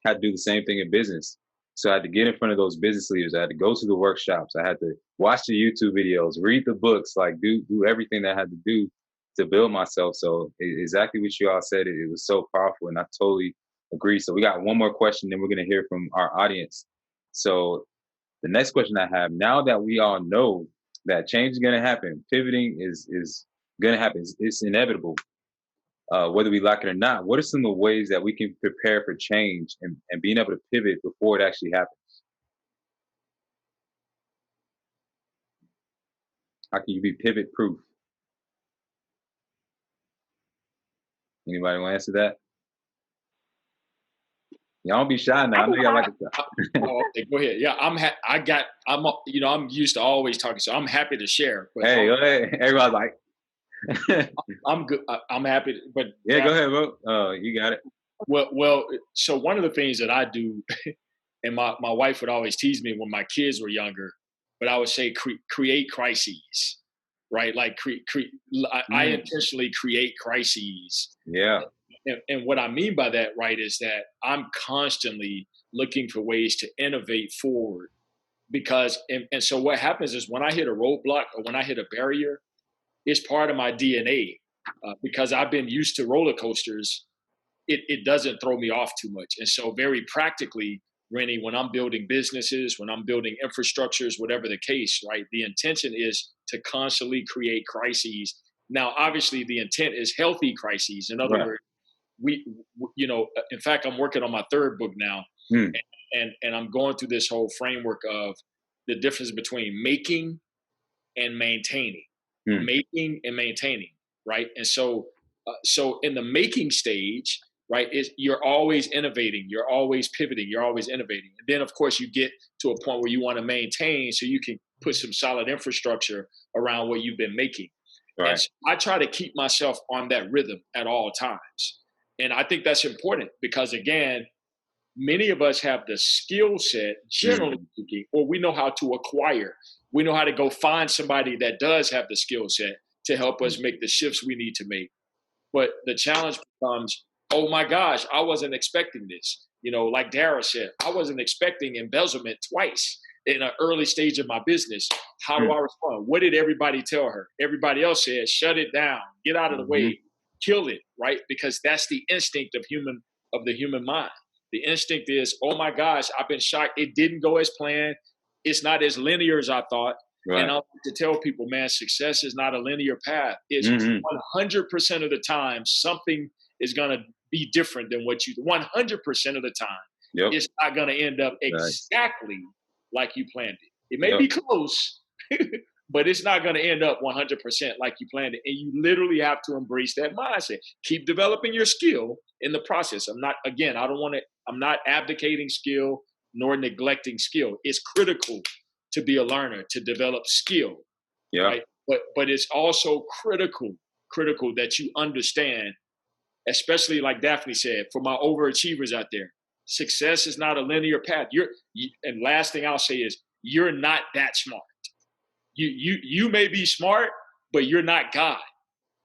I had to do the same thing in business. So I had to get in front of those business leaders. I had to go to the workshops. I had to watch the YouTube videos, read the books, like do everything that I had to do to build myself. So exactly what you all said, it was so powerful, and I totally agree. So we got one more question, then we're going to hear from our audience. So the next question I have, now that we all know that change is going to happen, pivoting is going to happen, it's inevitable, whether we like it or not, what are some of the ways that we can prepare for change and being able to pivot before it actually happens? How can you be pivot proof? Anybody want to answer that? Y'all don't be shy now. I know y'all like to talk. Okay, go ahead. Yeah, I'm used to always talking, so I'm happy to share. But hey, everybody's like, I'm good. I'm happy. But yeah, go ahead, bro. You got it. Well, so one of the things that I do, and my wife would always tease me when my kids were younger, but I would say create crises, right? Like I intentionally create crises. Yeah. And what I mean by that, right, is that I'm constantly looking for ways to innovate forward. Because, and so what happens is when I hit a roadblock or when I hit a barrier, it's part of my DNA. Because I've been used to roller coasters, it doesn't throw me off too much. And so very practically, Rennie, when I'm building businesses, when I'm building infrastructures, whatever the case, right, the intention is to constantly create crises. Now, obviously, the intent is healthy crises. In other words, in fact, I'm working on my third book now, and I'm going through this whole framework of the difference between making and maintaining, right? And so in the making stage, right, you're always innovating, you're always pivoting, you're always innovating. And then, of course, you get to a point where you want to maintain so you can put some solid infrastructure around what you've been making. Right. And so I try to keep myself on that rhythm at all times. And I think that's important because, again, many of us have the skill set, generally speaking, or we know how to acquire. We know how to go find somebody that does have the skill set to help us make the shifts we need to make. But the challenge becomes, oh my gosh, I wasn't expecting this. Like Darrah said, I wasn't expecting embezzlement twice in an early stage of my business. How do I respond? What did everybody tell her? Everybody else said, shut it down, get out of the way, kill it, right? Because that's the instinct of the human mind. The instinct is, oh my gosh, I've been shocked. It didn't go as planned. It's not as linear as I thought. Right. And I like to tell people, man, success is not a linear path. It's 100% of the time, something is going to be different than 100% of the time. Yep. It's not going to end up exactly like you planned it. It may be close, but it's not going to end up 100% like you planned it. And you literally have to embrace that mindset. Keep developing your skill in the process. I'm not abdicating skill nor neglecting skill. It's critical to be a learner, to develop skill. Yeah. Right? But it's also critical that you understand, especially like Daphne said, for my overachievers out there, success is not a linear path. And last thing I'll say is, you're not that smart. You may be smart, but you're not God.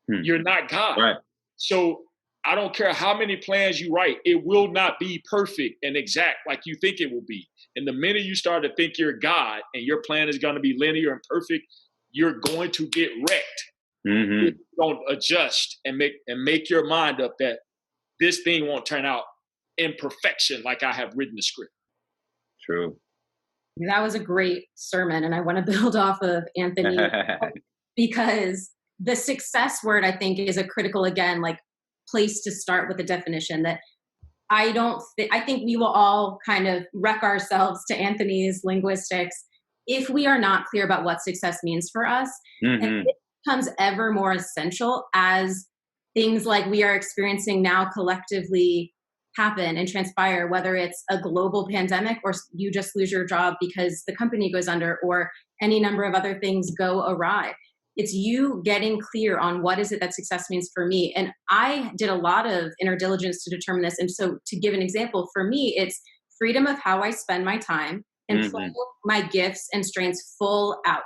You're not God. Right. So I don't care how many plans you write, it will not be perfect and exact like you think it will be. And the minute you start to think you're God and your plan is going to be linear and perfect, you're going to get wrecked. You don't adjust and make your mind up that this thing won't turn out in perfection like I have written the script. True. That was a great sermon, and I want to build off of Anthony because the success word, I think, is a critical, again, like place to start with the definition that I think we will all kind of wreck ourselves to Anthony's linguistics if we are not clear about what success means for us. And it becomes ever more essential as things like we are experiencing now collectively happen and transpire, whether it's a global pandemic or you just lose your job because the company goes under or any number of other things go awry. It's you getting clear on what is it that success means for me. And I did a lot of inner diligence to determine this. And so to give an example, for me, it's freedom of how I spend my time and flow my gifts and strengths full out.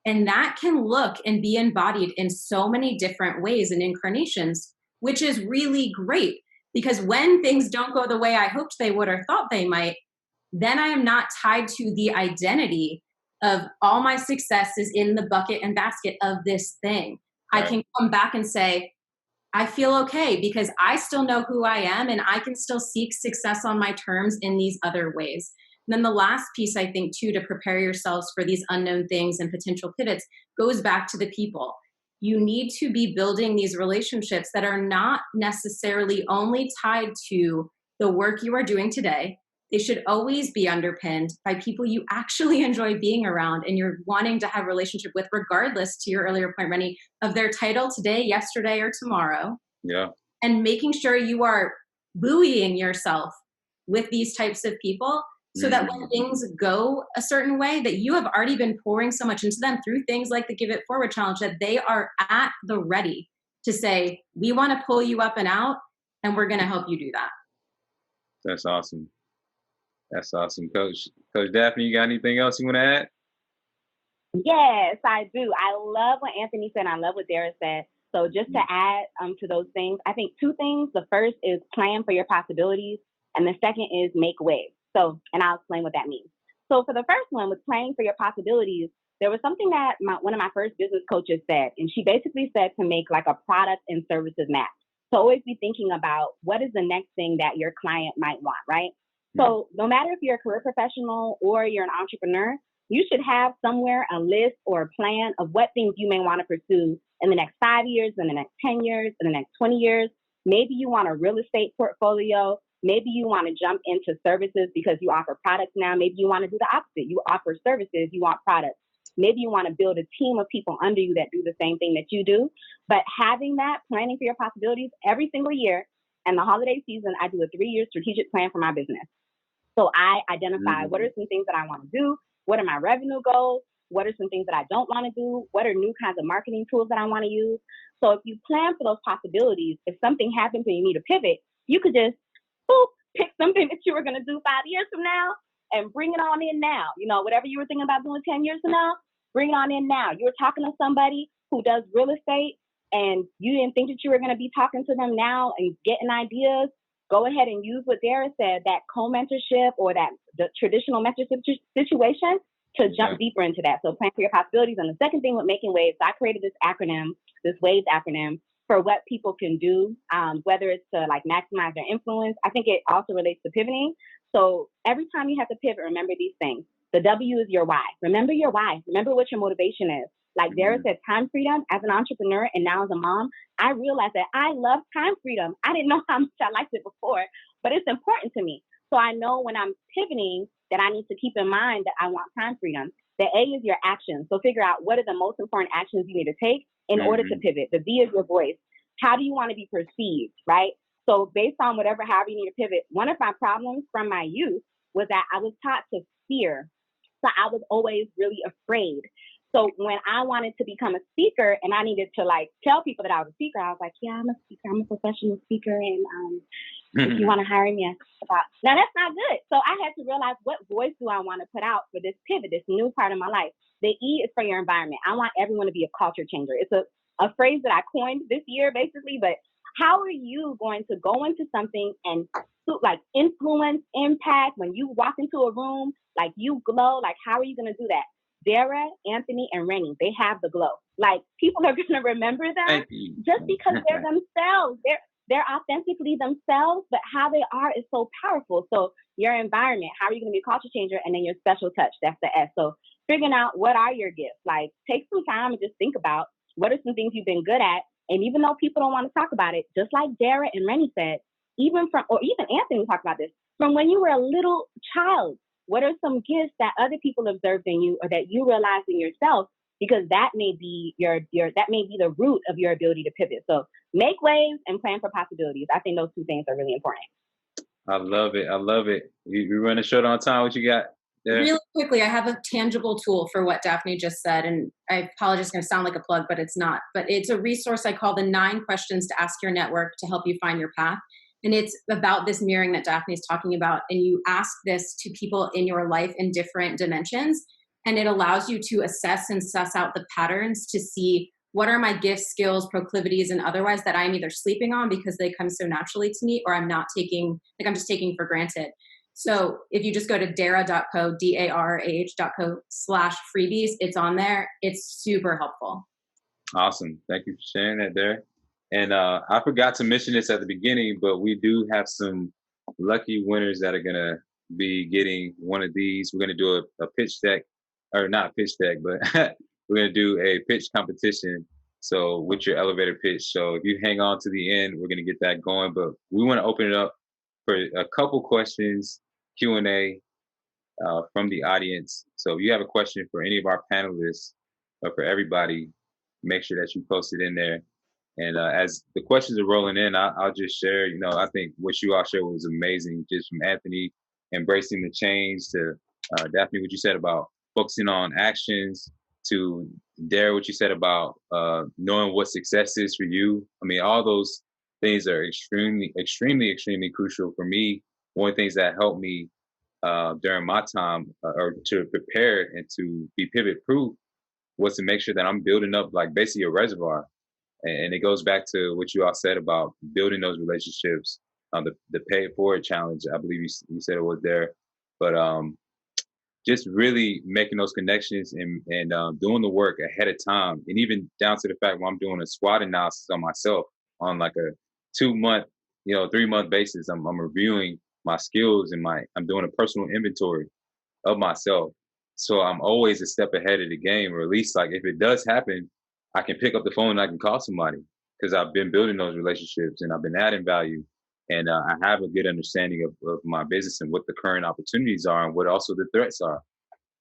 And that can look and be embodied in so many different ways and incarnations, which is really great. Because when things don't go the way I hoped they would or thought they might, then I am not tied to the identity of all my success is in the bucket and basket of this thing. Right. I can come back and say, I feel okay because I still know who I am and I can still seek success on my terms in these other ways. And then the last piece, I think, too, to prepare yourselves for these unknown things and potential pivots goes back to the people. You need to be building these relationships that are not necessarily only tied to the work you are doing today. They should always be underpinned by people you actually enjoy being around and you're wanting to have a relationship with, regardless, to your earlier point, Rennie, of their title today, yesterday, or tomorrow. Yeah. And making sure you are buoying yourself with these types of people so that when things go a certain way, that you have already been pouring so much into them through things like the Give It Forward Challenge, that they are at the ready to say, we want to pull you up and out, and we're going to help you do that. That's awesome. That's awesome. Coach Daphne, you got anything else you want to add? Yes, I do. I love what Anthony said. I love what Darrah said. So just to add to those things, I think two things. The first is plan for your possibilities, and the second is make waves. So, and I'll explain what that means. So for the first one, with planning for your possibilities, there was something that one of my first business coaches said, and she basically said to make like a product and services map. So always be thinking about what is the next thing that your client might want, right? So no matter if you're a career professional or you're an entrepreneur, you should have somewhere a list or a plan of what things you may want to pursue in the next 5 years, in the next 10 years, in the next 20 years. Maybe you want a real estate portfolio. Maybe you want to jump into services because you offer products now. Maybe you want to do the opposite. You offer services, you want products. Maybe you want to build a team of people under you that do the same thing that you do. But having that, planning for your possibilities every single year, and the holiday season, I do a 3-year strategic plan for my business. So I identify what are some things that I want to do, what are my revenue goals, what are some things that I don't want to do, what are new kinds of marketing tools that I want to use. So if you plan for those possibilities, if something happens and you need to pivot, you could just pick something that you were going to do 5 years from now and bring it on in now. You know, whatever you were thinking about doing 10 years from now, bring it on in now. You were talking to somebody who does real estate and you didn't think that you were going to be talking to them now and getting ideas. Go ahead and use what Darrah said, that co-mentorship or the traditional mentorship situation to jump deeper into that. So plan for your possibilities. And the second thing with making waves, I created this acronym, this WAVES acronym, for what people can do, whether it's to like maximize their influence. I think it also relates to pivoting. So every time you have to pivot, remember these things. The W is your why. Remember your why. Remember what your motivation is. Like Darrah said, time freedom. As an entrepreneur and now as a mom, I realized that I love time freedom. I didn't know how much I liked it before, but it's important to me. So I know when I'm pivoting that I need to keep in mind that I want time freedom. The A is your actions. So figure out what are the most important actions you need to take in order to pivot. The V is your voice. How do you want to be perceived, right? So based on however you need to pivot, one of my problems from my youth was that I was taught to fear. So I was always really afraid. So when I wanted to become a speaker and I needed to like tell people that I was a speaker, I was like, yeah, I'm a speaker. I'm a professional speaker. And if you want to hire me, now that's not good. So I had to realize, what voice do I want to put out for this pivot, this new part of my life? The E is for your environment. I want everyone to be a culture changer. It's a phrase that I coined this year, basically. But how are you going to go into something and like influence, impact? When you walk into a room, like you glow, like how are you going to do that? Darrah, Anthony, and Rennie, they have the glow. Like people are going to remember them just because they're themselves. They're authentically themselves, but how they are is so powerful. So your environment, how are you going to be a culture changer? And then your special touch, that's the S. So figuring out what are your gifts. Like take some time and just think about what are some things you've been good at. And even though people don't want to talk about it, just like Darrah and Rennie said, even Anthony talked about this, from when you were a little child, what are some gifts that other people observed in you or that you realized in yourself? Because that may be that may be the root of your ability to pivot. So make waves and plan for possibilities. I think those two things are really important. I love it. I love it. You running short on time. What you got there? Really quickly, I have a tangible tool for what Daphne just said. And I apologize, it's going to sound like a plug, but it's not. But it's a resource I call the 9 questions to ask your network to help you find your path. And it's about this mirroring that Daphne is talking about. And you ask this to people in your life in different dimensions. And it allows you to assess and suss out the patterns to see what are my gifts, skills, proclivities, and otherwise that I'm either sleeping on because they come so naturally to me, or I'm not taking, like I'm just taking for granted. So if you just go to darrah.co, darrah.co/freebies, it's on there. It's super helpful. Awesome. Thank you for sharing that there. And I forgot to mention this at the beginning, but we do have some lucky winners that are going to be getting one of these. We're going to do a pitch deck, or not pitch deck, but we're going to do a pitch competition. So with your elevator pitch. So if you hang on to the end, we're going to get that going. But we want to open it up for a couple questions, Q&A from the audience. So if you have a question for any of our panelists or for everybody, make sure that you post it in there. And as the questions are rolling in, I'll just share, I think what you all shared was amazing, just from Anthony embracing the change to Daphne, what you said about focusing on actions, to Darrah, what you said about knowing what success is for you. I mean, all those things are extremely crucial for me. One of the things that helped me during my time or to prepare and to be pivot proof was to make sure that I'm building up like basically a reservoir. And it goes back to what you all said about building those relationships. The pay it forward challenge, I believe you said it was there, but just really making those connections and doing the work ahead of time, and even down to the fact where I'm doing a SWOT analysis on myself on like a 2-month, 3-month basis. I'm reviewing my skills and I'm doing a personal inventory of myself. So I'm always a step ahead of the game, or at least like if it does happen, I can pick up the phone and I can call somebody because I've been building those relationships and I've been adding value. And I have a good understanding of my business and what the current opportunities are and what also the threats are.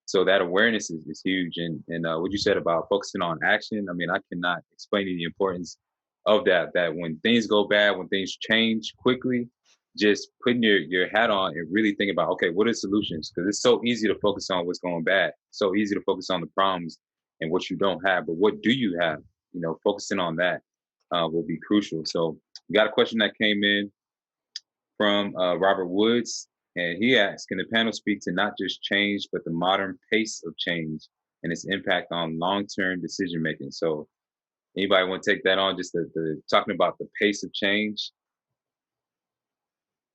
So that awareness is huge. And what you said about focusing on action, I mean, I cannot explain the importance of that when things go bad, when things change quickly, just putting your hat on and really thinking about, okay, what are solutions? Because it's so easy to focus on what's going bad. So easy to focus on the problems and what you don't have. But what do you have? Focusing on that will be crucial. So we got a question that came in from Robert Woods, and he asked, can the panel speak to not just change, but the modern pace of change and its impact on long-term decision-making? So anybody want to take that on, just the talking about the pace of change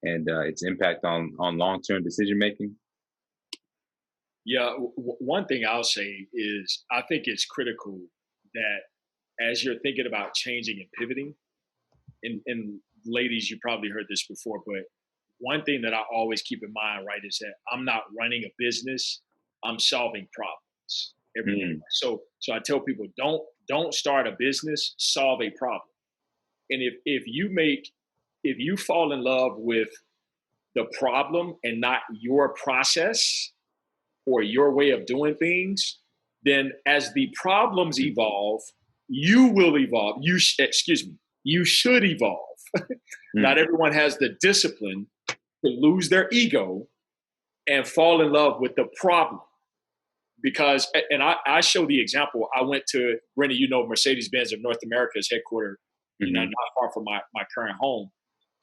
and its impact on long-term decision-making? Yeah, one thing I'll say is I think it's critical that as you're thinking about changing and pivoting, and ladies, you probably heard this before, but one thing that I always keep in mind, right, is that I'm not running a business, I'm solving problems every day. So I tell people, don't start a business, solve a problem. And if you fall in love with the problem and not your process or your way of doing things, then as the problems evolve, you will evolve. You should evolve. Not everyone has the discipline to lose their ego and fall in love with the problem. Because, and I show the example, I went to, Rennie, Mercedes-Benz of North America is headquartered not far from my current home.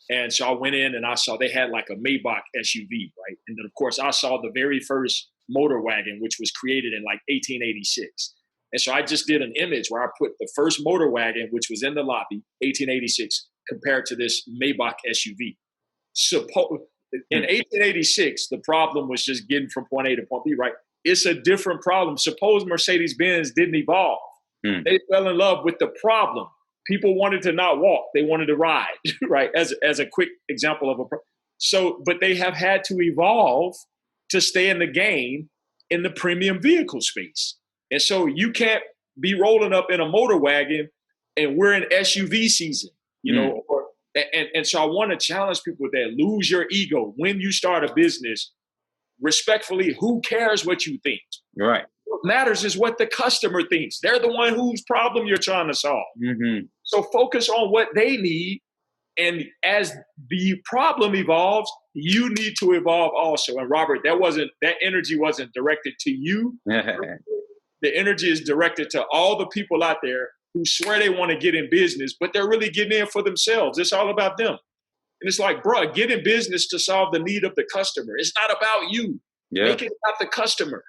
And so I went in and I saw they had like a Maybach SUV, right? And then, of course, I saw the very first motor wagon, which was created in like 1886. And so I just did an image where I put the first motor wagon, which was in the lobby, 1886, compared to this Maybach SUV. In 1886, the problem was just getting from point A to point B, right? It's a different problem. Suppose Mercedes-Benz didn't evolve. They fell in love with the problem. People wanted to not walk. They wanted to ride, right? As a quick example of but they have had to evolve to stay in the game in the premium vehicle space. And so you can't be rolling up in a motor wagon and we're in SUV season, and so I want to challenge people with that. Lose your ego. When you start a business, respectfully, who cares what you think? Right. What matters is what the customer thinks. They're the one whose problem you're trying to solve. So focus on what they need. And as the problem evolves, you need to evolve also. And Robert, that energy wasn't directed to you. The energy is directed to all the people out there who swear they want to get in business, but they're really getting in for themselves. It's all about them. And it's like, bro, get in business to solve the need of the customer. It's not about you. Make it about the customer,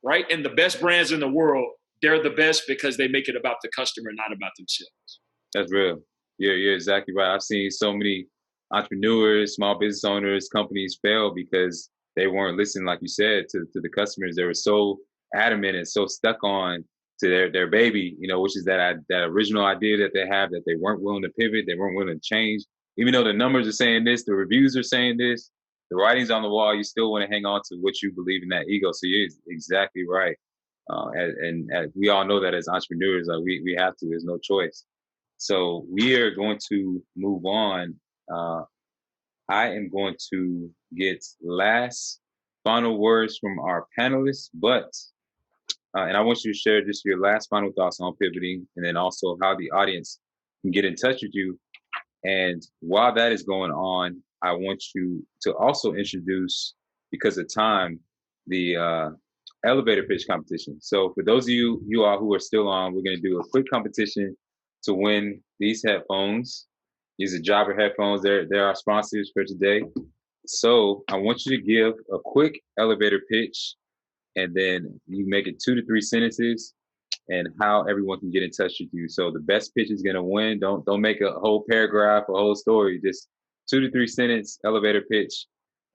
right? And the best brands in the world, they're the best because they make it about the customer, not about themselves. That's real. You're exactly right. I've seen so many entrepreneurs, small business owners, companies fail because they weren't listening, like you said, to the customers. They were so adamant and so stuck on to their baby, which is that original idea that they have, that they weren't willing to pivot, they weren't willing to change. Even though the numbers are saying this, the reviews are saying this, the writing's on the wall, you still want to hang on to what you believe in, that ego. So you're exactly right. And we all know that as entrepreneurs, we have to, there's no choice. So we are going to move on. I am going to get final words from our panelists, and I want you to share just your last final thoughts on pivoting, and then also how the audience can get in touch with you. And while that is going on, I want you to also introduce, because of time, the elevator pitch competition. So for those of you all who are still on, we're going to do a quick competition to win these headphones. These are Jobber headphones. They're our sponsors for today. So I want you to give a quick elevator pitch, and then you make it 2 to 3 sentences, and how everyone can get in touch with you. So the best pitch is gonna win. Don't make a whole paragraph, a whole story. Just 2 to 3 sentence elevator pitch.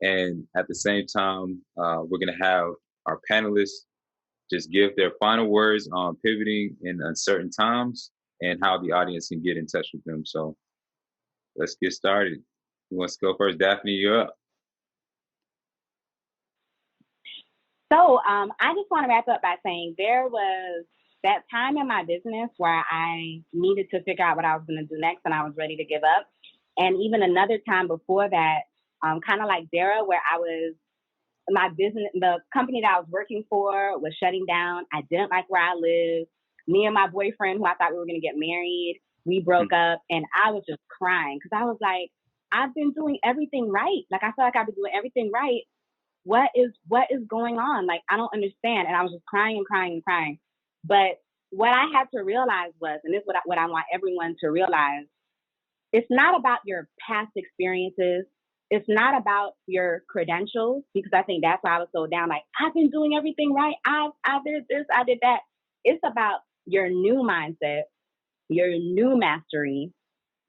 And at the same time, we're gonna have our panelists just give their final words on pivoting in uncertain times and how the audience can get in touch with them. So let's get started. Who wants to go first? Daphne, you're up. So I just want to wrap up by saying there was that time in my business where I needed to figure out what I was going to do next and I was ready to give up. And even another time before that, kind of like Darrah, where my business, the company that I was working for was shutting down. I didn't like where I lived. Me and my boyfriend, who I thought we were going to get married, we broke up, and I was just crying because I was like, I've been doing everything right. Like, I feel like I've been doing everything right. What is going on? Like, I don't understand. And I was just crying and crying and crying. But what I had to realize was, and this is what I want everyone to realize, it's not about your past experiences. It's not about your credentials, because I think that's why I was so down. Like, I've been doing everything right. I did this, I did that. It's about your new mindset, your new mastery,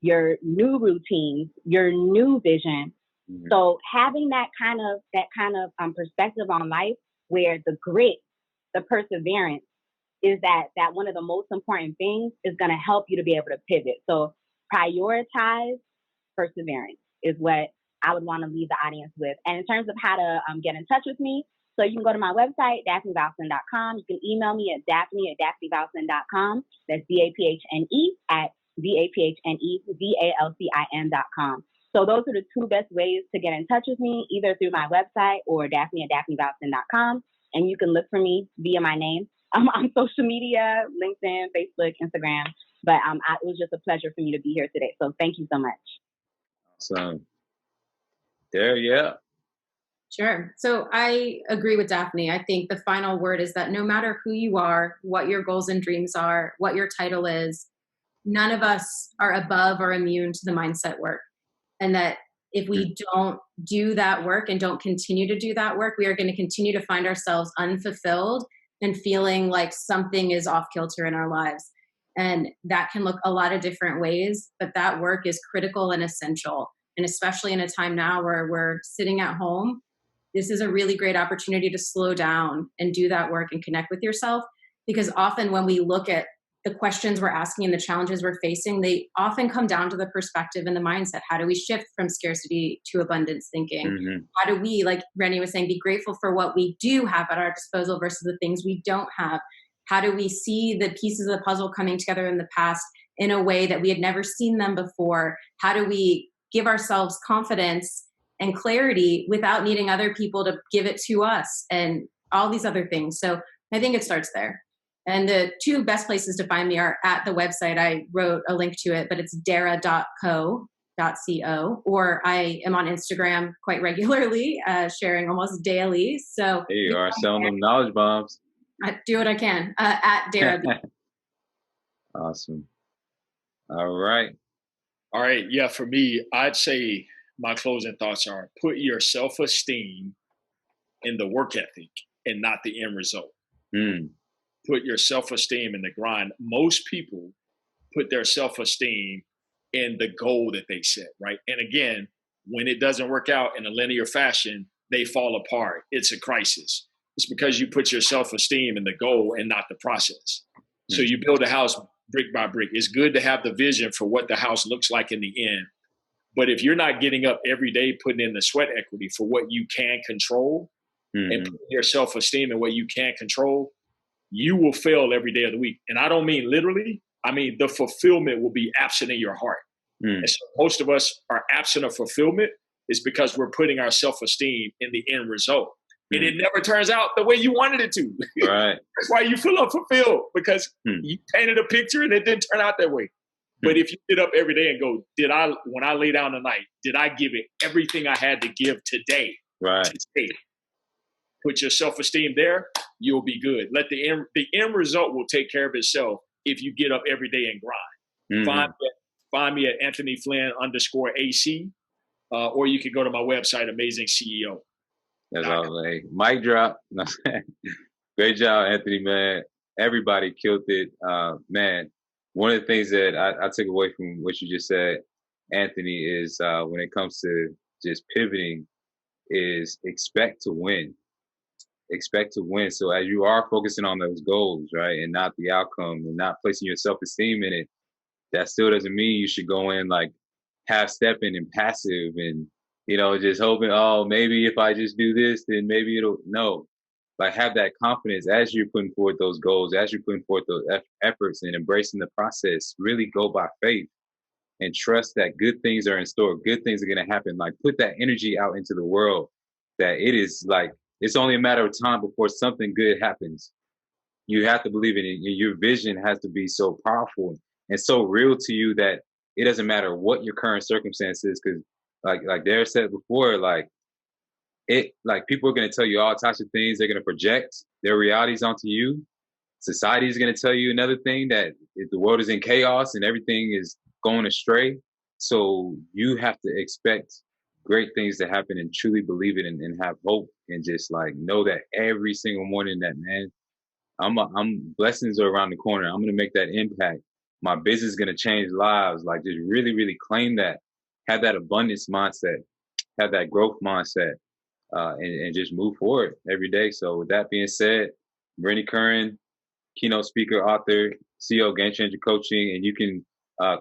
your new routines, your new vision. Mm-hmm. So having that kind of perspective on life, where the grit, the perseverance is that one of the most important things is going to help you to be able to pivot. So prioritize perseverance is what I would want to leave the audience with. And in terms of how to get in touch with me, so you can go to my website, daphnevalcin.com. You can email me at daphne@daphnevalcin.com. That's DAPHNE at DAPHNEVALCIN.com. So those are the two best ways to get in touch with me, either through my website or Daphne@daphnevalcin.com. And you can look for me via my name. I'm on social media, LinkedIn, Facebook, Instagram. But it was just a pleasure for me to be here today. So thank you so much. Awesome. There, yeah. Sure. So I agree with Daphne. I think the final word is that no matter who you are, what your goals and dreams are, what your title is, none of us are above or immune to the mindset work. And that if we don't do that work and don't continue to do that work, we are going to continue to find ourselves unfulfilled and feeling like something is off kilter in our lives. And that can look a lot of different ways, but that work is critical and essential. And especially in a time now where we're sitting at home, this is a really great opportunity to slow down and do that work and connect with yourself. Because often when we look at the questions we're asking and the challenges we're facing, they often come down to the perspective and the mindset. How do we shift from scarcity to abundance thinking? Mm-hmm. How do we, like Rennie was saying, be grateful for what we do have at our disposal versus the things we don't have? How do we see the pieces of the puzzle coming together in the past in a way that we had never seen them before? How do we give ourselves confidence and clarity without needing other people to give it to us, and all these other things? So I think it starts there. And the two best places to find me are at the website. I wrote a link to it, but it's darrah.co, or I am on Instagram quite regularly, sharing almost daily. So there you are, selling them knowledge bombs. I do what I can at Darrah. Awesome. All right. Yeah, for me, I'd say my closing thoughts are: put your self-esteem in the work ethic and not the end result. Put your self-esteem in the grind. Most people put their self-esteem in the goal that they set, right? And again, when it doesn't work out in a linear fashion, they fall apart. It's a crisis. It's because you put your self-esteem in the goal and not the process. So you build a house brick by brick. It's good to have the vision for what the house looks like in the end. But if you're not getting up every day, putting in the sweat equity for what you can control and putting your self-esteem in what you can't control, you will fail every day of the week. And I don't mean literally. I mean, the fulfillment will be absent in your heart. And so most of us are absent of fulfillment is because we're putting our self-esteem in the end result. And it never turns out the way you wanted it to. Right. That's why you feel unfulfilled, because you painted a picture and it didn't turn out that way. But if you get up every day and go, when I lay down tonight, did I give it everything I had to give today? Right. Today. Put your self-esteem there, you'll be good. Let the end result will take care of itself if you get up every day and grind. Find find me at Anthony Flynn _AC, or you can go to my website, Amazing CEO. That's all. Hey, mic drop. Great job, Anthony, man. Everybody killed it. Man, one of the things that I took away from what you just said, Anthony, is when it comes to just pivoting, is expect to win. Expect to win. So as you are focusing on those goals, right, and not the outcome, and not placing your self-esteem in it, that still doesn't mean you should go in like half-stepping and passive and, just hoping, oh, maybe if I just do this, then maybe it'll, no. Like, have that confidence as you're putting forth those goals, as you're putting forth those efforts and embracing the process. Really go by faith and trust that good things are in store. Good things are going to happen. Like, put that energy out into the world, that it is like, it's only a matter of time before something good happens. You have to believe in it. Your vision has to be so powerful and so real to you that it doesn't matter what your current circumstance is. Because like Darrah said before, like people are going to tell you all types of things. They're going to project their realities onto you. Society is going to tell you another thing, that the world is in chaos and everything is going astray. So you have to expect great things to happen and truly believe it and have hope and just like know that every single morning that, man, I'm blessings are around the corner. I'm going to make that impact. My business is going to change lives. Like, just really, really claim that, have that abundance mindset, have that growth mindset, and just move forward every day. So with that being said, Rennie Curran, keynote speaker, author, CEO, Game Changer Coaching, and you can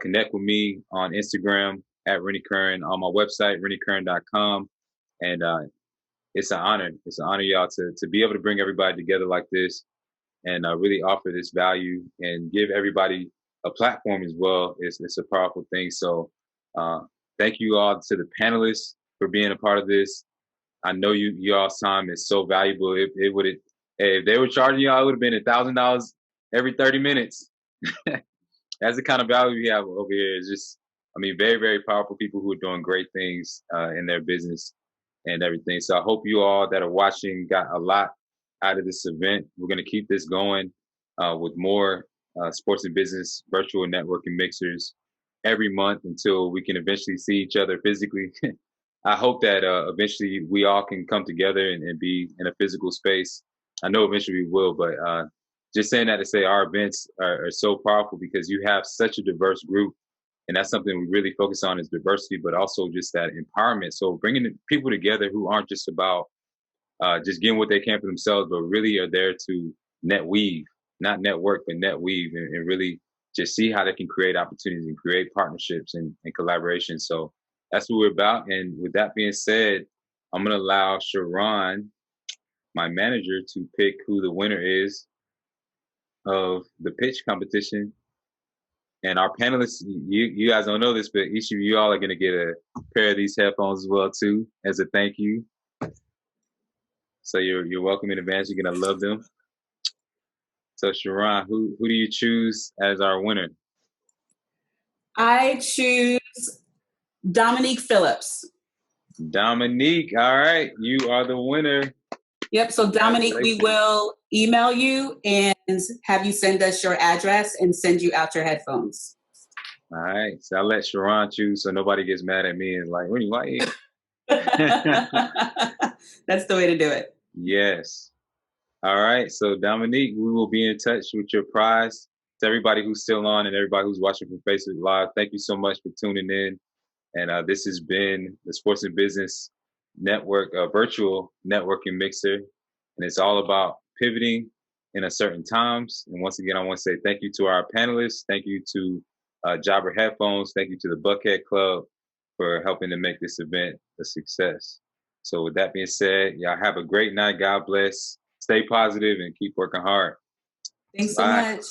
connect with me on Instagram at Rennie Curran, on my website, renniecurran.com. And it's an honor. It's an honor, y'all, to be able to bring everybody together like this and really offer this value and give everybody a platform as well. It's a powerful thing. So thank you all to the panelists for being a part of this. I know y'all's time is so valuable. It would, if they were charging y'all, it would have been $1,000 every 30 minutes. That's the kind of value we have over here. It's just, very, very powerful people who are doing great things in their business and everything. So I hope you all that are watching got a lot out of this event. We're going to keep this going with more sports and business virtual networking mixers every month until we can eventually see each other physically. I hope that eventually we all can come together and be in a physical space. I know eventually we will, but just saying that to say our events are so powerful because you have such a diverse group. And that's something we really focus on, is diversity, but also just that empowerment. So bringing people together who aren't just about just getting what they can for themselves, but really are there to net weave, not network, but net weave, and really just see how they can create opportunities and create partnerships and collaboration. So that's what we're about. And with that being said, I'm going to allow Sharon, my manager, to pick who the winner is of the pitch competition. And our panelists, you guys don't know this, but each of you all are going to get a pair of these headphones as well, too, as a thank you. So you're welcome in advance. You're going to love them. So Sharon, who do you choose as our winner? I choose Dominique Phillips. Dominique, all right. You are the winner. Yep. So Dominique, we will email you and have you send us your address and send you out your headphones. All right. So I'll let Sharon choose so nobody gets mad at me and like, Rennie, why you? That's the way to do it. Yes. All right. So Dominique, we will be in touch with your prize. To everybody who's still on and everybody who's watching from Facebook Live, thank you so much for tuning in. And this has been the Sports and Business Network, virtual networking mixer. And it's all about pivoting in a certain times. And once again, I want to say thank you to our panelists. Thank you to Jobber Headphones. Thank you to the Buckhead Club for helping to make this event a success. So with that being said, y'all have a great night. God bless. Stay positive and keep working hard. Thanks so much.